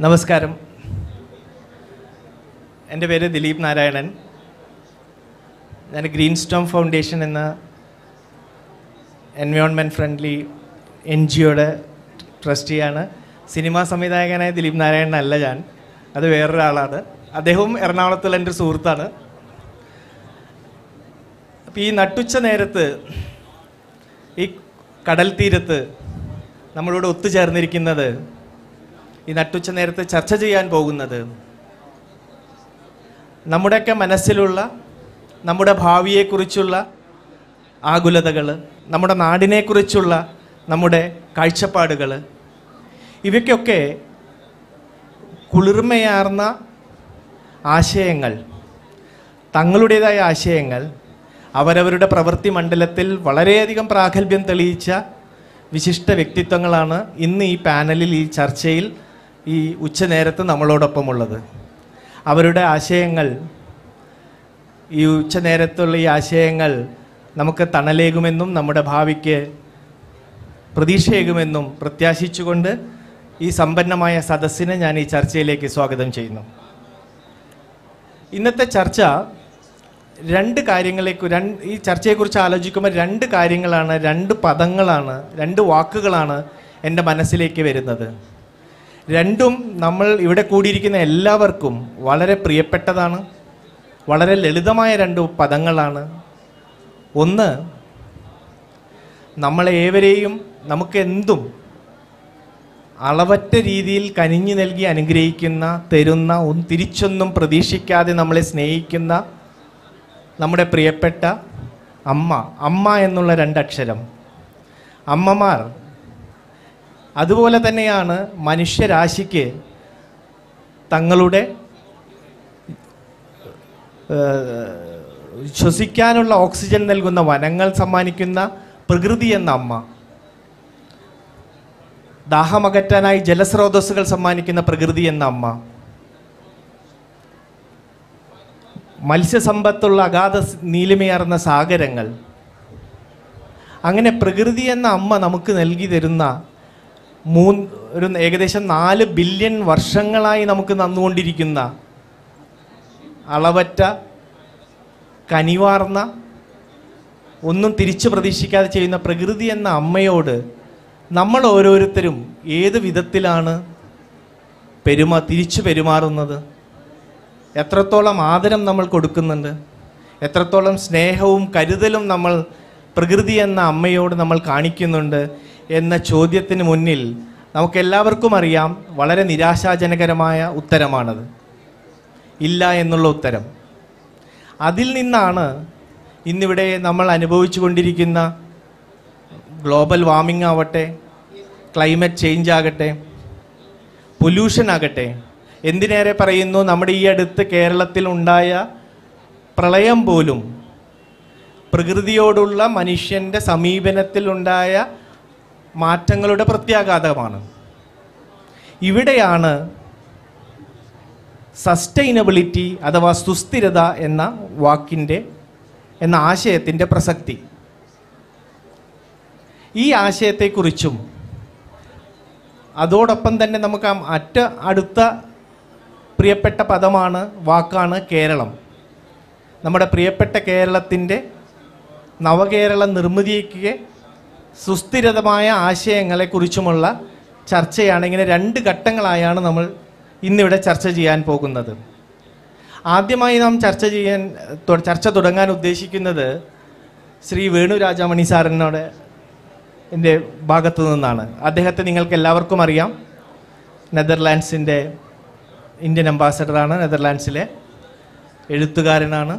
നമസ്കാരം. എൻ്റെ പേര് ദിലീപ് നാരായണൻ. ഞാൻ ഗ്രീൻ സ്റ്റോം ഫൗണ്ടേഷൻ എന്ന എൻവയോൺമെൻറ്റ് ഫ്രണ്ട്ലി NGOയുടെ ട്രസ്റ്റിയാണ്. സിനിമാ സംവിധായകനായ ദിലീപ് നാരായണൻ അല്ല ഞാൻ, അത് വേറൊരാളാണ്. അദ്ദേഹവും എറണാകുളത്തുള്ള എൻ്റെ സുഹൃത്താണ്. അപ്പോൾ ഈ നട്ടുച്ച നേരത്ത് ഈ കടൽ തീരത്ത് നമ്മളോട് ഒത്തുചേർന്നിരിക്കുന്നത്, ഈ നട്ടുച്ച നേരത്ത് ചർച്ച ചെയ്യാൻ പോകുന്നത് നമ്മുടെയൊക്കെ മനസ്സിലുള്ള നമ്മുടെ ഭാവിയെക്കുറിച്ചുള്ള ആകുലതകൾ, നമ്മുടെ നാടിനെക്കുറിച്ചുള്ള നമ്മുടെ കാഴ്ചപ്പാടുകൾ, ഇവയ്ക്കൊക്കെ കുളിർമയാർന്ന ആശയങ്ങൾ, തങ്ങളുടേതായ ആശയങ്ങൾ അവരവരുടെ പ്രവൃത്തി മണ്ഡലത്തിൽ വളരെയധികം പ്രാഗൽഭ്യം തെളിയിച്ച വിശിഷ്ട വ്യക്തിത്വങ്ങളാണ് ഇന്ന് ഈ പാനലിൽ, ഈ ചർച്ചയിൽ, ഈ ഉച്ചനേരത്ത് നമ്മളോടൊപ്പമുള്ളത്. അവരുടെ ആശയങ്ങൾ, ഈ ഉച്ചനേരത്തുള്ള ഈ ആശയങ്ങൾ നമുക്ക് തണലേകുമെന്നും നമ്മുടെ ഭാവിക്ക് പ്രതീക്ഷയേകുമെന്നും പ്രത്യാശിച്ചുകൊണ്ട് ഈ സമ്പന്നമായ സദസ്സിനെ ഞാൻ ഈ ചർച്ചയിലേക്ക് സ്വാഗതം ചെയ്യുന്നു. ഇന്നത്തെ ചർച്ച ഈ ചർച്ചയെക്കുറിച്ച് ആലോചിക്കുമ്പോൾ രണ്ട് കാര്യങ്ങളാണ്, രണ്ട് പദങ്ങളാണ്, രണ്ട് വാക്കുകളാണ് എൻ്റെ മനസ്സിലേക്ക് വരുന്നത്. രണ്ടും നമ്മൾ ഇവിടെ കൂടിയിരിക്കുന്ന എല്ലാവർക്കും വളരെ പ്രിയപ്പെട്ടതാണ്, വളരെ ലളിതമായ രണ്ട് പദങ്ങളാണ്. ഒന്ന്, നമ്മളേവരെയും നമുക്കെന്തും അളവറ്റ രീതിയിൽ കനിഞ്ഞു നൽകി അനുഗ്രഹിക്കുന്ന, തരുന്ന, തിരിച്ചൊന്നും പ്രതീക്ഷിക്കാതെ നമ്മളെ സ്നേഹിക്കുന്ന നമ്മുടെ പ്രിയപ്പെട്ട അമ്മ എന്നുള്ള രണ്ടക്ഷരം. അമ്മമാർ അതുപോലെ തന്നെയാണ് മനുഷ്യരാശിക്ക് തങ്ങളുടെ ശ്വസിക്കാനുള്ള ഓക്സിജൻ നൽകുന്ന വനങ്ങൾ സമ്മാനിക്കുന്ന പ്രകൃതി എന്ന അമ്മ, ദാഹമകറ്റാനായി ജലസ്രോതസ്സുകൾ സമ്മാനിക്കുന്ന പ്രകൃതി എന്ന അമ്മ, മത്സ്യസമ്പത്തുള്ള അഗാധ നീലിമയാർന്ന സാഗരങ്ങൾ, അങ്ങനെ പ്രകൃതി എന്ന അമ്മ നമുക്ക് നൽകി തരുന്ന ഏകദേശം 4 ബില്യൺ വർഷങ്ങളായി നമുക്ക് തന്നുകൊണ്ടിരിക്കുന്ന അളവറ്റ കനിവാർന്ന, ഒന്നും തിരിച്ചു പ്രതീക്ഷിക്കാതെ ചെയ്യുന്ന പ്രകൃതി എന്ന അമ്മയോട് നമ്മൾ ഓരോരുത്തരും ഏത് വിധത്തിലാണ് തിരിച്ചു പെരുമാറുന്നത്? എത്രത്തോളം ആദരം നമ്മൾ കൊടുക്കുന്നുണ്ട്? എത്രത്തോളം സ്നേഹവും കരുതലും നമ്മൾ പ്രകൃതി എന്ന അമ്മയോട് നമ്മൾ കാണിക്കുന്നുണ്ട് എന്ന ചോദ്യത്തിന് മുന്നിൽ നമുക്കെല്ലാവർക്കും അറിയാം, വളരെ നിരാശാജനകരമായ ഉത്തരമാണത്. ഇല്ല എന്നുള്ള ഉത്തരം. അതിൽ നിന്നാണ് ഇന്നിവിടെ നമ്മൾ അനുഭവിച്ചു കൊണ്ടിരിക്കുന്ന ഗ്ലോബൽ വാർമിംഗ് ആവട്ടെ, ക്ലൈമറ്റ് ചേഞ്ച് ആകട്ടെ, പൊല്യൂഷൻ ആകട്ടെ, എന്തിനേറെ പറയുന്നു, നമ്മുടെ ഈ അടുത്ത് കേരളത്തിൽ ഉണ്ടായ പ്രളയം പോലും പ്രകൃതിയോടുള്ള മനുഷ്യൻ്റെ സമീപനത്തിലുണ്ടായ മാറ്റങ്ങളുടെ പ്രത്യാഘാതമാണ്. ഇവിടെയാണ് സസ്റ്റൈനബിലിറ്റി അഥവാ സുസ്ഥിരത എന്ന ആശയത്തിൻ്റെ പ്രസക്തി. ഈ ആശയത്തെക്കുറിച്ചും അതോടൊപ്പം തന്നെ നമുക്ക് അടുത്ത പ്രിയപ്പെട്ട വാക്കാണ് കേരളം. നമ്മുടെ പ്രിയപ്പെട്ട കേരളത്തിൻ്റെ നവകേരള നിർമ്മിതിക്ക് സുസ്ഥിരമായ ആശയങ്ങളെക്കുറിച്ചുമുള്ള ചർച്ചയാണ്. ഇങ്ങനെ 2 ഘട്ടങ്ങളായാണ് നമ്മൾ ഇന്നിവിടെ ചർച്ച ചെയ്യാൻ പോകുന്നത്. ആദ്യമായി നാം ചർച്ച തുടങ്ങാൻ ഉദ്ദേശിക്കുന്നത് ശ്രീ വേണു രാജാമണി സാറിനോട് എൻ്റെ ഭാഗത്തു നിന്നാണ്. അദ്ദേഹത്തെ നിങ്ങൾക്ക് എല്ലാവർക്കും അറിയാം. നെതർലാൻഡ്സിൻ്റെ ഇന്ത്യൻ അംബാസഡറാണ്, നെതർലാൻഡ്സിലെ എഴുത്തുകാരനാണ്,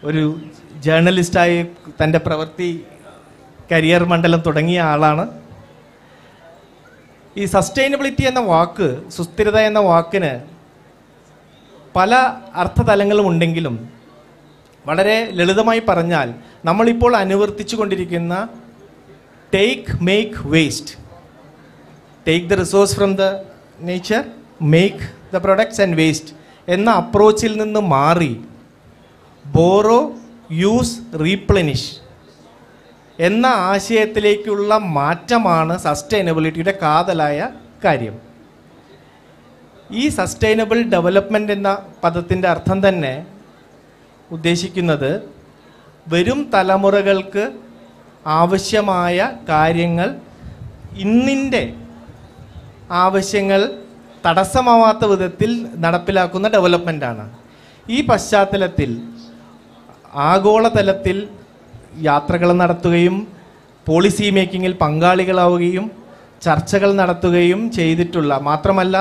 ഒരു ജേർണലിസ്റ്റായി തൻ്റെ കരിയർ മണ്ഡലം തുടങ്ങിയ ആളാണ്. ഈ സസ്റ്റൈനബിലിറ്റി എന്ന വാക്ക്, സുസ്ഥിരത എന്ന വാക്കിന് പല അർത്ഥതലങ്ങളും ഉണ്ടെങ്കിലും വളരെ ലളിതമായി പറഞ്ഞാൽ നമ്മളിപ്പോൾ അനുവർത്തിച്ചു കൊണ്ടിരിക്കുന്ന make waste, take the resource from the nature, make the products and waste എന്ന അപ്രോച്ചിൽ നിന്ന് മാറി ബോറോ, യൂസ്, റീപ്ലെനിഷ് എന്ന ആശയത്തിലേക്കുള്ള മാറ്റമാണ് സസ്റ്റൈനബിലിറ്റിയുടെ കാതലായ കാര്യം. ഈ സസ്റ്റൈനബിൾ ഡെവലപ്മെൻറ്റ് എന്ന പദത്തിൻ്റെ അർത്ഥം തന്നെ ഉദ്ദേശിക്കുന്നത് വരും തലമുറകൾക്ക് ആവശ്യമായ കാര്യങ്ങൾ ഇന്നിൻ്റെ ആവശ്യങ്ങൾ തടസ്സമാവാത്ത വിധത്തിൽ നടപ്പിലാക്കുന്ന ഡെവലപ്മെൻറ്റാണ്. ഈ പശ്ചാത്തലത്തിൽ ആഗോളതലത്തിൽ യാത്രകൾ നടത്തുകയും പോളിസി മേക്കിങ്ങിൽ പങ്കാളികളാവുകയും ചർച്ചകൾ നടത്തുകയും ചെയ്തിട്ടുള്ള, മാത്രമല്ല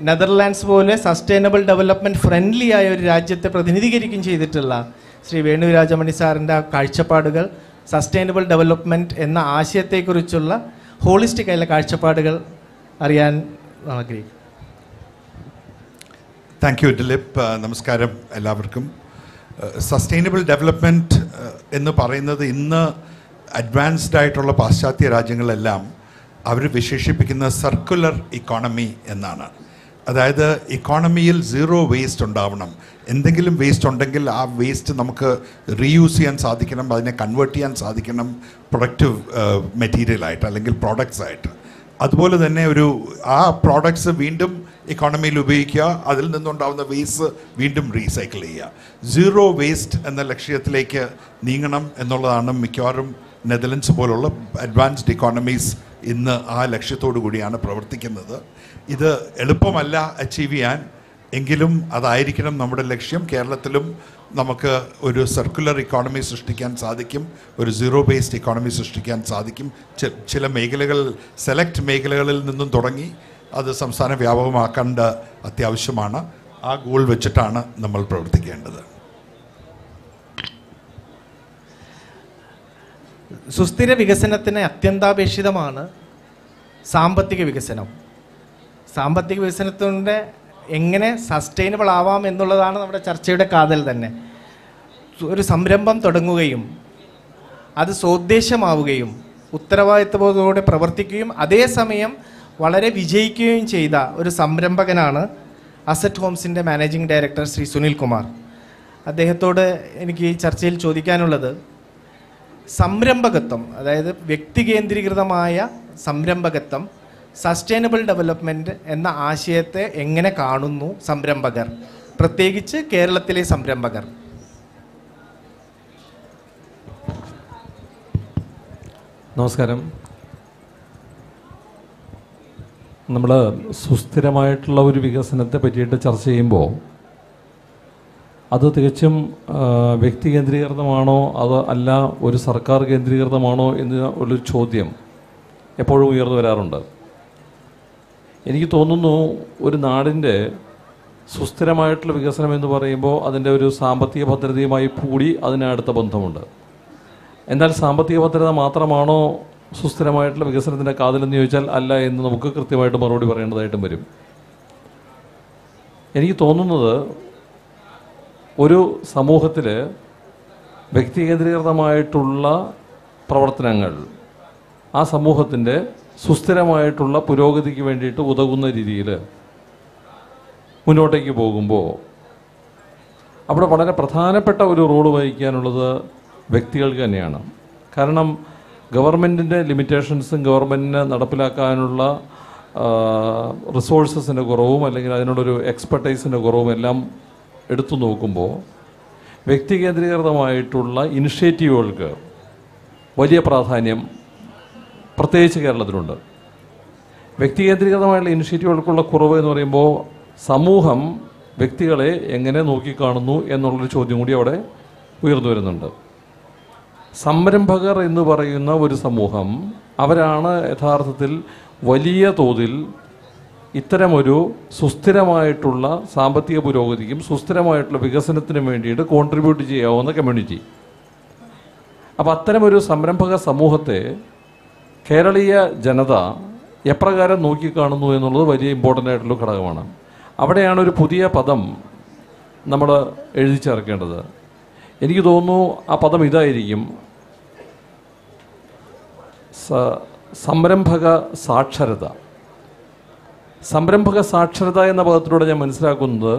നെതർലാൻഡ്സ് പോലെ സസ്റ്റൈനബിൾ ഡെവലപ്മെൻറ്റ് ഫ്രണ്ട്ലി ആയ ഒരു രാജ്യത്തെ പ്രതിനിധീകരിക്കുകയും ചെയ്തിട്ടുള്ള ശ്രീ വേണു രാജമണി സാറിൻ്റെ കാഴ്ചപ്പാടുകൾ, സസ്റ്റൈനബിൾ ഡെവലപ്മെൻറ്റ് എന്ന ആശയത്തെക്കുറിച്ചുള്ള ഹോളിസ്റ്റിക് ആയുള്ള കാഴ്ചപ്പാടുകൾ അറിയാൻ ആഗ്രഹിക്കും. Thank you Dileep. നമസ്കാരം എല്ലാവർക്കും. സസ്റ്റൈനബിൾ ഡെവലപ്മെൻറ്റ് എന്ന് പറയുന്നത് ഇന്ന് അഡ്വാൻസ്ഡ് ആയിട്ടുള്ള പാശ്ചാത്യ രാജ്യങ്ങളെല്ലാം അവർ വിശേഷിപ്പിക്കുന്ന സർക്കുലർ ഇക്കോണമി എന്നാണ്. അതായത് ഇക്കോണമിയിൽ സീറോ വേസ്റ്റ് ഉണ്ടാവണം. എന്തെങ്കിലും വേസ്റ്റ് ഉണ്ടെങ്കിൽ ആ വേസ്റ്റ് നമുക്ക് റീയൂസ് ചെയ്യാൻ സാധിക്കണം, അതിനെ കൺവേർട്ട് ചെയ്യാൻ സാധിക്കണം പ്രൊഡക്റ്റീവ് മെറ്റീരിയലായിട്ട് അല്ലെങ്കിൽ പ്രോഡക്ട്സ് ആയിട്ട്. അതുപോലെ തന്നെ ആ പ്രോഡക്ട്സ് വീണ്ടും ഇക്കോണമിയിൽ ഉപയോഗിക്കുക, അതിൽ നിന്നുണ്ടാകുന്ന വേസ്റ്റ് വീണ്ടും റീസൈക്കിൾ ചെയ്യുക. സീറോ വേസ്റ്റ് എന്ന ലക്ഷ്യത്തിലേക്ക് നീങ്ങണം എന്നുള്ളതാണ് മിക്കവാറും നെതർലൻഡ്സ് പോലുള്ള അഡ്വാൻസ്ഡ് ഇക്കോണമീസ് ഇന്ന് ആ ലക്ഷ്യത്തോടു കൂടിയാണ് പ്രവർത്തിക്കുന്നത്. ഇത് എളുപ്പമല്ല അച്ചീവ് ചെയ്യാൻ, എങ്കിലും അതായിരിക്കണം നമ്മുടെ ലക്ഷ്യം. കേരളത്തിലും നമുക്ക് ഒരു സർക്കുലർ ഇക്കോണമി സൃഷ്ടിക്കാൻ സാധിക്കും, ഒരു സീറോ വേസ്റ്റ് ഇക്കോണമി സൃഷ്ടിക്കാൻ സാധിക്കും. ചില മേഖലകൾ, സെലക്ട് മേഖലകളിൽ നിന്നും തുടങ്ങി അത് സംസ്ഥാന വ്യാപകമാക്കേണ്ട അത്യാവശ്യമാണ്. ആ ഗോൾ വെച്ചിട്ടാണ് നമ്മൾ പ്രവർത്തിക്കേണ്ടത്. സുസ്ഥിര വികസനത്തിന് അത്യന്താപേക്ഷിതമാണ് സാമ്പത്തിക വികസനം. സാമ്പത്തിക വികസനത്തിൻ്റെ എങ്ങനെ സസ്റ്റൈനബിൾ ആവാം എന്നുള്ളതാണ് നമ്മുടെ ചർച്ചയുടെ കാതൽ തന്നെ. ഒരു സംരംഭം തുടങ്ങുകയും അത് സ്വോദ്ദേശമാവുകയും ഉത്തരവാദിത്വബോധത്തോടെ പ്രവർത്തിക്കുകയും അതേസമയം വളരെ വിജയിക്കുകയും ചെയ്ത ഒരു സംരംഭകനാണ് അസറ്റ് ഹോംസിൻ്റെ മാനേജിംഗ് ഡയറക്ടർ ശ്രീ സുനിൽ കുമാർ. അദ്ദേഹത്തോട് എനിക്ക് ഈ ചർച്ചയിൽ ചോദിക്കാനുള്ളത്, സംരംഭകത്വം, അതായത് വ്യക്തികേന്ദ്രീകൃതമായ സംരംഭകത്വം, സസ്റ്റൈനബിൾ ഡെവലപ്മെൻറ്റ് എന്ന ആശയത്തെ എങ്ങനെ കാണുന്നു സംരംഭകർ, പ്രത്യേകിച്ച് കേരളത്തിലെ സംരംഭകർ? നമസ്കാരം. നമ്മൾ സുസ്ഥിരമായിട്ടുള്ള ഒരു വികസനത്തെ പറ്റിയിട്ട് ചർച്ച ചെയ്യുമ്പോൾ അത് തികച്ചും വ്യക്തി കേന്ദ്രീകൃതമാണോ അതോ അല്ല ഒരു സർക്കാർ കേന്ദ്രീകൃതമാണോ എന്ന ഒരു ചോദ്യം എപ്പോഴും ഉയർന്നു വരാറുണ്ട്. എനിക്ക് തോന്നുന്നു ഒരു നാടിൻ്റെ സുസ്ഥിരമായിട്ടുള്ള വികസനം എന്ന് പറയുമ്പോൾ അതിൻ്റെ ഒരു സാമ്പത്തിക ഭദ്രതയുമായി കൂടി അതിന് അടുത്ത ബന്ധമുണ്ട്. എന്നാൽ സാമ്പത്തിക ഭദ്രത മാത്രമാണോ സുസ്ഥിരമായിട്ടുള്ള വികസനത്തിൻ്റെ കാതലെന്ന് ചോദിച്ചാൽ അല്ല എന്ന് നമുക്ക് കൃത്യമായിട്ട് മറുപടി പറയേണ്ടതായിട്ടും വരും. എനിക്ക് തോന്നുന്നത് ഒരു സമൂഹത്തിൽ വ്യക്തികേന്ദ്രീകൃതമായിട്ടുള്ള പ്രവർത്തനങ്ങൾ ആ സമൂഹത്തിൻ്റെ സുസ്ഥിരമായിട്ടുള്ള പുരോഗതിക്ക് വേണ്ടിയിട്ട് ഉതകുന്ന രീതിയിൽ മുന്നോട്ടേക്ക് പോകുമ്പോൾ അവിടെ വളരെ പ്രധാനപ്പെട്ട ഒരു റോൾ വഹിക്കാനുള്ളത് വ്യക്തികൾക്ക് തന്നെയാണ്. കാരണം ഗവൺമെൻറ്റിൻ്റെ ലിമിറ്റേഷൻസും ഗവൺമെൻറ്റിന് നടപ്പിലാക്കാനുള്ള റിസോഴ്സസിൻ്റെ കുറവും അല്ലെങ്കിൽ അതിനുള്ളൊരു എക്സ്പെർട്ടൈസിൻ്റെ കുറവും എല്ലാം എടുത്തു നോക്കുമ്പോൾ വ്യക്തികേന്ദ്രീകൃതമായിട്ടുള്ള ഇനിഷ്യേറ്റീവുകൾക്ക് വലിയ പ്രാധാന്യം പ്രത്യേകിച്ച് കേരളത്തിലുണ്ട്. വ്യക്തികേന്ദ്രീകൃതമായിട്ടുള്ള ഇനിഷ്യേറ്റീവുകൾക്കുള്ള കുറവ് എന്ന് പറയുമ്പോൾ സമൂഹം വ്യക്തികളെ എങ്ങനെ നോക്കിക്കാണുന്നു എന്നുള്ളൊരു ചോദ്യം കൂടി അവിടെ ഉയർന്നു വരുന്നുണ്ട്. സംരംഭകർ എന്ന് പറയുന്ന ഒരു സമൂഹം, അവരാണ് യഥാർത്ഥത്തിൽ വലിയ തോതിൽ ഇത്തരമൊരു സുസ്ഥിരമായിട്ടുള്ള സാമ്പത്തിക പുരോഗതിക്കും സുസ്ഥിരമായിട്ടുള്ള വികസനത്തിനും വേണ്ടിയിട്ട് കോൺട്രിബ്യൂട്ട് ചെയ്യാവുന്ന കമ്മ്യൂണിറ്റി. അപ്പോൾ അത്തരമൊരു സംരംഭക സമൂഹത്തെ കേരളീയ ജനത എപ്രകാരം നോക്കിക്കാണുന്നു എന്നുള്ളത് വലിയ ഇമ്പോർട്ടൻ്റ് ആയിട്ടുള്ള ഘടകമാണ്. അവിടെയാണ് ഒരു പുതിയ പദം നമ്മൾ എഴുതി ചേർക്കേണ്ടത്. എനിക്ക് തോന്നുന്നു ആ പദം ഇതായിരിക്കും: സംരംഭക സാക്ഷരത. സംരംഭക സാക്ഷരത എന്ന പദത്തിലൂടെ ഞാൻ മനസ്സിലാക്കുന്നത്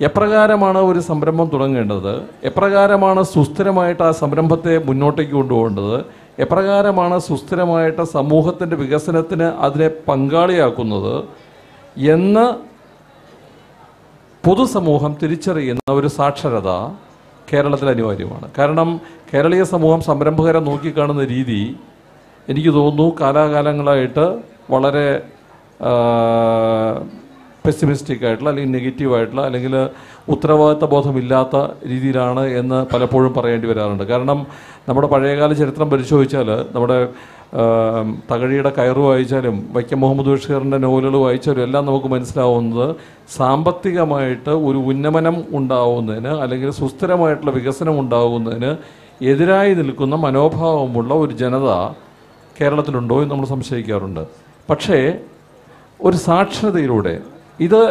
എപ്രകാരമാണ് ഒരു സംരംഭം തുടങ്ങേണ്ടത്, എപ്രകാരമാണ് സുസ്ഥിരമായിട്ട് ആ സംരംഭത്തെ മുന്നോട്ടേക്ക് കൊണ്ടുപോകേണ്ടത്, എപ്രകാരമാണ് സുസ്ഥിരമായിട്ട് സമൂഹത്തിൻ്റെ വികസനത്തിന് അതിനെ പങ്കാളിയാക്കുന്നത് എന്ന് പൊതുസമൂഹം തിരിച്ചറിയുന്ന ഒരു സാക്ഷരത കേരളത്തിൽ അനിവാര്യമാണ്. കാരണം കേരളീയ സമൂഹം സംരംഭകരെ നോക്കിക്കാണുന്ന രീതി എനിക്ക് തോന്നുന്നു കാലാകാലങ്ങളായിട്ട് വളരെ പെസിമിസ്റ്റിക് ആയിട്ടുള്ള അല്ലെങ്കിൽ നെഗറ്റീവായിട്ടുള്ള അല്ലെങ്കിൽ ഉത്തരവാദിത്ത ബോധമില്ലാത്ത രീതിയിലാണ് എന്ന് പലപ്പോഴും പറയേണ്ടി വരാറുണ്ട്. കാരണം നമ്മുടെ പഴയകാല ചരിത്രം പരിശോധിച്ചാൽ നമ്മുടെ തകഴിയുടെ കയറ് വായിച്ചാലും വൈക്കം മുഹമ്മദ് ബഷീറിൻ്റെ നോവലുകൾ വായിച്ചാലും എല്ലാം നമുക്ക് മനസ്സിലാവുന്നത് സാമ്പത്തികമായിട്ട് ഒരു ഉന്നമനം ഉണ്ടാവുന്നതിന് അല്ലെങ്കിൽ സുസ്ഥിരമായിട്ടുള്ള വികസനം ഉണ്ടാകുന്നതിന് എതിരായി നിൽക്കുന്ന മനോഭാവമുള്ള ഒരു ജനത കേരളത്തിലുണ്ടോ എന്ന് നമ്മൾ സംശയിക്കാറുണ്ട്. പക്ഷേ ഒരു സാക്ഷരതയിലൂടെ ഇത്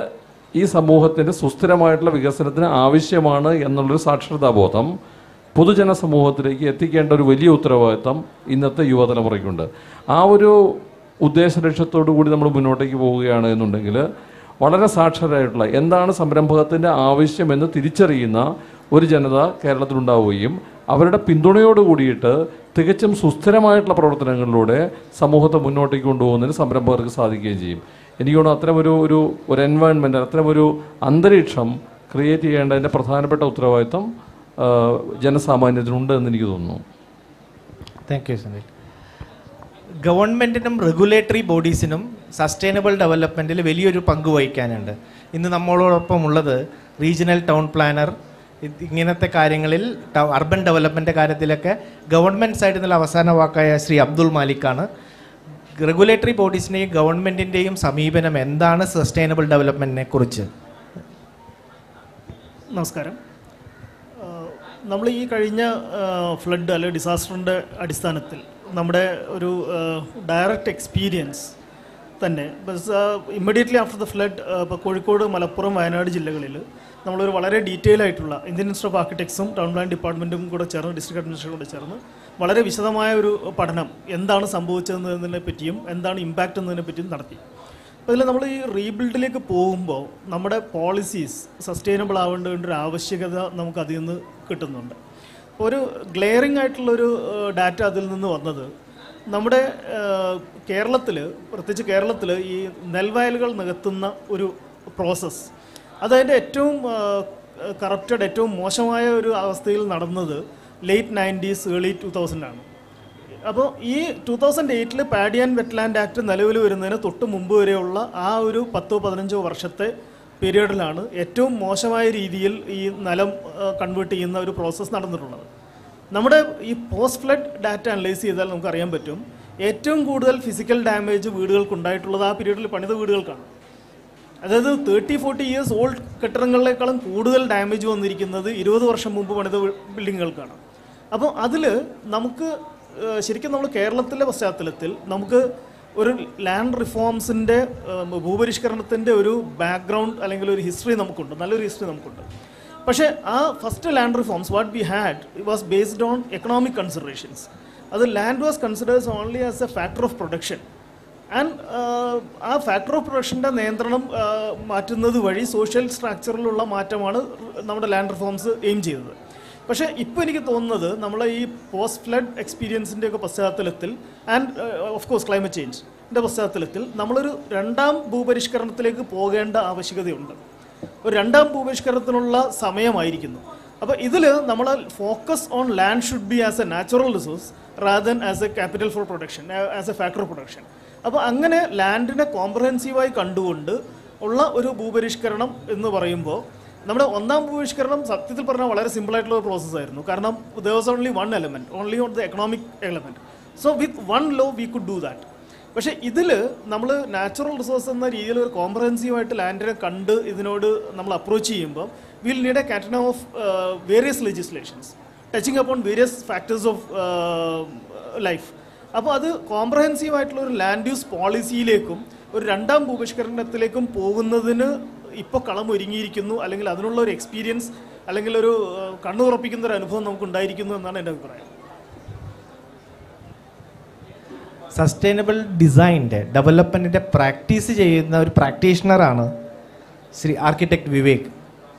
ഈ സമൂഹത്തിൻ്റെ സുസ്ഥിരമായിട്ടുള്ള വികസനത്തിന് ആവശ്യമാണ് എന്നുള്ളൊരു സാക്ഷരതാബോധം പൊതുജന സമൂഹത്തിലേക്ക് എത്തിക്കേണ്ട ഒരു വലിയ ഉത്തരവാദിത്തം ഇന്നത്തെ യുവതലമുറയ്ക്കുണ്ട്. ആ ഒരു ഉദ്ദേശ ലക്ഷ്യത്തോടു കൂടി നമ്മൾ മുന്നോട്ടേക്ക് പോവുകയാണ് എന്നുണ്ടെങ്കിൽ വളരെ സാക്ഷരരായിട്ടുള്ള എന്താണ് സംരംഭകത്തിൻ്റെ ആവശ്യമെന്ന് തിരിച്ചറിയുന്ന ഒരു ജനത കേരളത്തിലുണ്ടാവുകയും അവരുടെ പിന്തുണയോട് കൂടിയിട്ട് തികച്ചും സുസ്ഥിരമായിട്ടുള്ള പ്രവർത്തനങ്ങളിലൂടെ സമൂഹത്തെ മുന്നോട്ടേക്ക് കൊണ്ടുപോകുന്നതിന് സംരംഭകർക്ക് സാധിക്കുകയും ചെയ്യും. എനിക്ക് തോന്നുന്നു അത്തരമൊരു എൻവയൺമെൻറ്റ്, അത്തരമൊരു അന്തരീക്ഷം ക്രിയേറ്റ് ചെയ്യേണ്ടതിൻ്റെ പ്രധാനപ്പെട്ട ഉത്തരവാദിത്തം ജനസാമാന്യത്തിനുണ്ട് എന്ന് എനിക്ക് തോന്നുന്നു. Thank you Sunil. ഗവൺമെൻറ്റിനും റെഗുലേറ്ററി ബോഡീസിനും സസ്റ്റൈനബിൾ ഡെവലപ്മെൻറ്റിൽ വലിയൊരു പങ്ക് വഹിക്കാനുണ്ട്. ഇന്ന് നമ്മളോടൊപ്പം ഉള്ളത് റീജിയണൽ ടൗൺ പ്ലാനർ. ഇങ്ങനത്തെ കാര്യങ്ങളിൽ അർബൻ ഡെവലപ്മെൻ്റ് കാര്യത്തിലൊക്കെ ഗവൺമെൻറ് സൈഡിൽ നിന്നുള്ള അവസാന വാക്കായ ശ്രീ അബ്ദുൾ മാലിക്കാണ്. റെഗുലേറ്ററി ബോഡീസിൻ്റെയും ഗവൺമെൻറ്റിൻ്റെയും സമീപനം എന്താണ് സസ്റ്റൈനബിൾ ഡെവലപ്മെൻറ്റിനെ കുറിച്ച്? നമസ്കാരം. നമ്മൾ ഈ കഴിഞ്ഞ ഫ്ലഡ് അല്ലെങ്കിൽ ഡിസാസ്റ്ററിൻ്റെ അടിസ്ഥാനത്തിൽ നമ്മുടെ ഒരു ഡയറക്റ്റ് എക്സ്പീരിയൻസ് തന്നെ ഇമ്മീഡിയറ്റ്ലി ആഫ്റ്റർ ദ ഫ്ലഡ് ഇപ്പോൾ കോഴിക്കോട്, മലപ്പുറം, വയനാട് ജില്ലകളിൽ നമ്മളൊരു വളരെ ഡീറ്റെയിൽ ആയിട്ടുള്ള ഇന്ത്യൻ ഇൻസ്റ്റിറ്റ്യൂട്ട് ഓഫ് ആർക്കിടെക്ട്സും ടൗൺ പ്ലാൻ ഡിപ്പാർട്ട്മെൻറ്റും കൂടെ ചേർന്ന് ഡിസ്ട്രിക്ട് അഡ്മിനിസ്ട്രേഷനും കൂടെ ചേർന്ന് വളരെ വിശദമായ ഒരു പഠനം എന്താണ് സംഭവിച്ചതെന്നതിനെ പറ്റിയും എന്താണ് ഇമ്പാക്റ്റ് എന്നതിനെ പറ്റിയും നടത്തി. അപ്പോൾ ഇതിൽ നമ്മൾ ഈ റീബിൽഡിലേക്ക് പോകുമ്പോൾ നമ്മുടെ പോളിസീസ് സസ്റ്റൈനബിൾ ആവേണ്ട ഒരു ആവശ്യകത നമുക്ക് അതിൽ നിന്ന് കിട്ടുന്നുണ്ട്. ഒരു ഗ്ലെയറിംഗ് ആയിട്ടുള്ളൊരു ഡാറ്റ അതിൽ നിന്ന് വന്നത് നമ്മുടെ കേരളത്തിൽ, പ്രത്യേകിച്ച് കേരളത്തിൽ ഈ നെൽവയലുകൾ നികത്തുന്ന ഒരു പ്രോസസ്സ് അതതിൻ്റെ ഏറ്റവും കറപ്റ്റഡ്, ഏറ്റവും മോശമായ ഒരു അവസ്ഥയിൽ നടന്നത് ലേറ്റ് 90s ഏർലി 2000 അപ്പോൾ ഈ 2008 പാഡി ആൻഡ് വെറ്റ്ലാൻഡ് ആക്ട് നിലവിൽ വരുന്നതിന് തൊട്ട് മുമ്പ് വരെയുള്ള ആ ഒരു 10-15 വർഷത്തെ പീരീഡിലാണ് ഏറ്റവും മോശമായ രീതിയിൽ ഈ നിലം കൺവേർട്ട് ചെയ്യുന്ന ഒരു പ്രോസസ്സ് നടന്നിട്ടുള്ളത്. നമ്മുടെ ഈ പോസ്റ്റ് ഫ്ലഡ് ഡാറ്റ അനലൈസ് ചെയ്താൽ നമുക്കറിയാൻ പറ്റും ഏറ്റവും കൂടുതൽ ഫിസിക്കൽ ഡാമേജ് വീടുകൾക്കുണ്ടായിട്ടുള്ളത് ആ പീരീഡിൽ പണിത വീടുകൾക്കാണ്. അതായത് 30-40 ഇയേഴ്സ് ഓൾഡ് കെട്ടിടങ്ങളിലേക്കാളും കൂടുതൽ ഡാമേജ് വന്നിരിക്കുന്നത് 20 വർഷം മുമ്പ് പണിത ബിൽഡിങ്ങുകൾക്കാണ്. അപ്പോൾ അതിൽ നമുക്ക് ശരിക്കും നമ്മൾ കേരളത്തിലെ പശ്ചാത്തലത്തിൽ നമുക്ക് ഒരു ലാൻഡ് റിഫോംസിൻ്റെ ഭൂപരിഷ്കരണത്തിൻ്റെ ഒരു ബാക്ക്ഗ്രൗണ്ട് അല്ലെങ്കിൽ ഒരു ഹിസ്റ്ററി നമുക്കുണ്ട്, നല്ലൊരു ഹിസ്റ്ററി നമുക്കുണ്ട്. പക്ഷേ ആ first land reforms what we had was based on economic considerations. അത് land was considers only as a factor of production and ആ ഫാക്ടർ ഓഫ് പ്രൊഡക്ഷൻ്റെ നിയന്ത്രണം മാറ്റുന്നത് വഴി സോഷ്യൽ സ്ട്രക്ചറിലുള്ള മാറ്റമാണ് നമ്മുടെ ലാൻഡ് റിഫോംസ് എയിം ചെയ്തത്. പക്ഷേ ഇപ്പോൾ എനിക്ക് തോന്നുന്നത് നമ്മൾ ഈ പോസ്റ്റ് ഫ്ലഡ് എക്സ്പീരിയൻസിൻ്റെയൊക്കെ പശ്ചാത്തലത്തിൽ ആൻഡ് ഓഫ് കോഴ്സ് ക്ലൈമറ്റ് ചേഞ്ചിൻ്റെ പശ്ചാത്തലത്തിൽ നമ്മളൊരു രണ്ടാം ഭൂപരിഷ്കരണത്തിലേക്ക് പോകേണ്ട ആവശ്യകതയുണ്ട്. ഒരു രണ്ടാം ഭൂപരിഷ്കരണത്തിനുള്ള സമയമായിരിക്കുന്നു. അപ്പോൾ ഇതിൽ നമ്മൾ focus on land should be as A natural resource rather than as A capital for production, as a factor of production. അപ്പോൾ അങ്ങനെ ലാൻഡിനെ കോംപ്രഹെൻസീവായി കണ്ടുകൊണ്ട് ഉള്ള ഒരു ഭൂപരിഷ്കരണം എന്ന് പറയുമ്പോൾ നമ്മുടെ ഒന്നാം ഭൂപരിഷ്കരണം സത്യത്തിൽ പറഞ്ഞാൽ വളരെ സിമ്പിളായിട്ടുള്ള ഒരു പ്രോസസ്സായിരുന്നു. കാരണം there was only one element, only on the economic element. So with one law we could do that. പക്ഷേ ഇതിൽ നമ്മൾ നാച്ചുറൽ റിസോഴ്സ് എന്ന രീതിയിൽ ഒരു കോംപ്രഹെൻസീവായിട്ട് ലാൻഡിനെ കണ്ട് ഇതിനോട് നമ്മൾ അപ്രോച്ച് ചെയ്യുമ്പോൾ will need a catena of various legislations touching upon various factors of life. അപ്പോൾ അത് കോംപ്രഹെൻസീവായിട്ടുള്ള ഒരു ലാൻഡ് യൂസ് പോളിസിയിലേക്കും ഒരു രണ്ടാം ഭൂപരിഷ്കരണത്തിലേക്കും പോകുന്നതിന് ഇപ്പോൾ കളം ഒരുങ്ങിയിരിക്കുന്നു, അല്ലെങ്കിൽ അതിനുള്ള ഒരു എക്സ്പീരിയൻസ് അല്ലെങ്കിൽ ഒരു കണ്ണുറപ്പിക്കുന്ന ഒരു അനുഭവം നമുക്ക് ഉണ്ടായിരിക്കുന്നു എന്നാണ് എൻ്റെ അഭിപ്രായം. സസ്റ്റൈനബിൾ ഡിസൈൻ്റെ ഡെവലപ്മെൻറ്റിൻ്റെ പ്രാക്ടീസ് ചെയ്യുന്ന ഒരു പ്രാക്ടീഷണറാണ് ശ്രീ ആർക്കിടെക്ട് വിവേക്.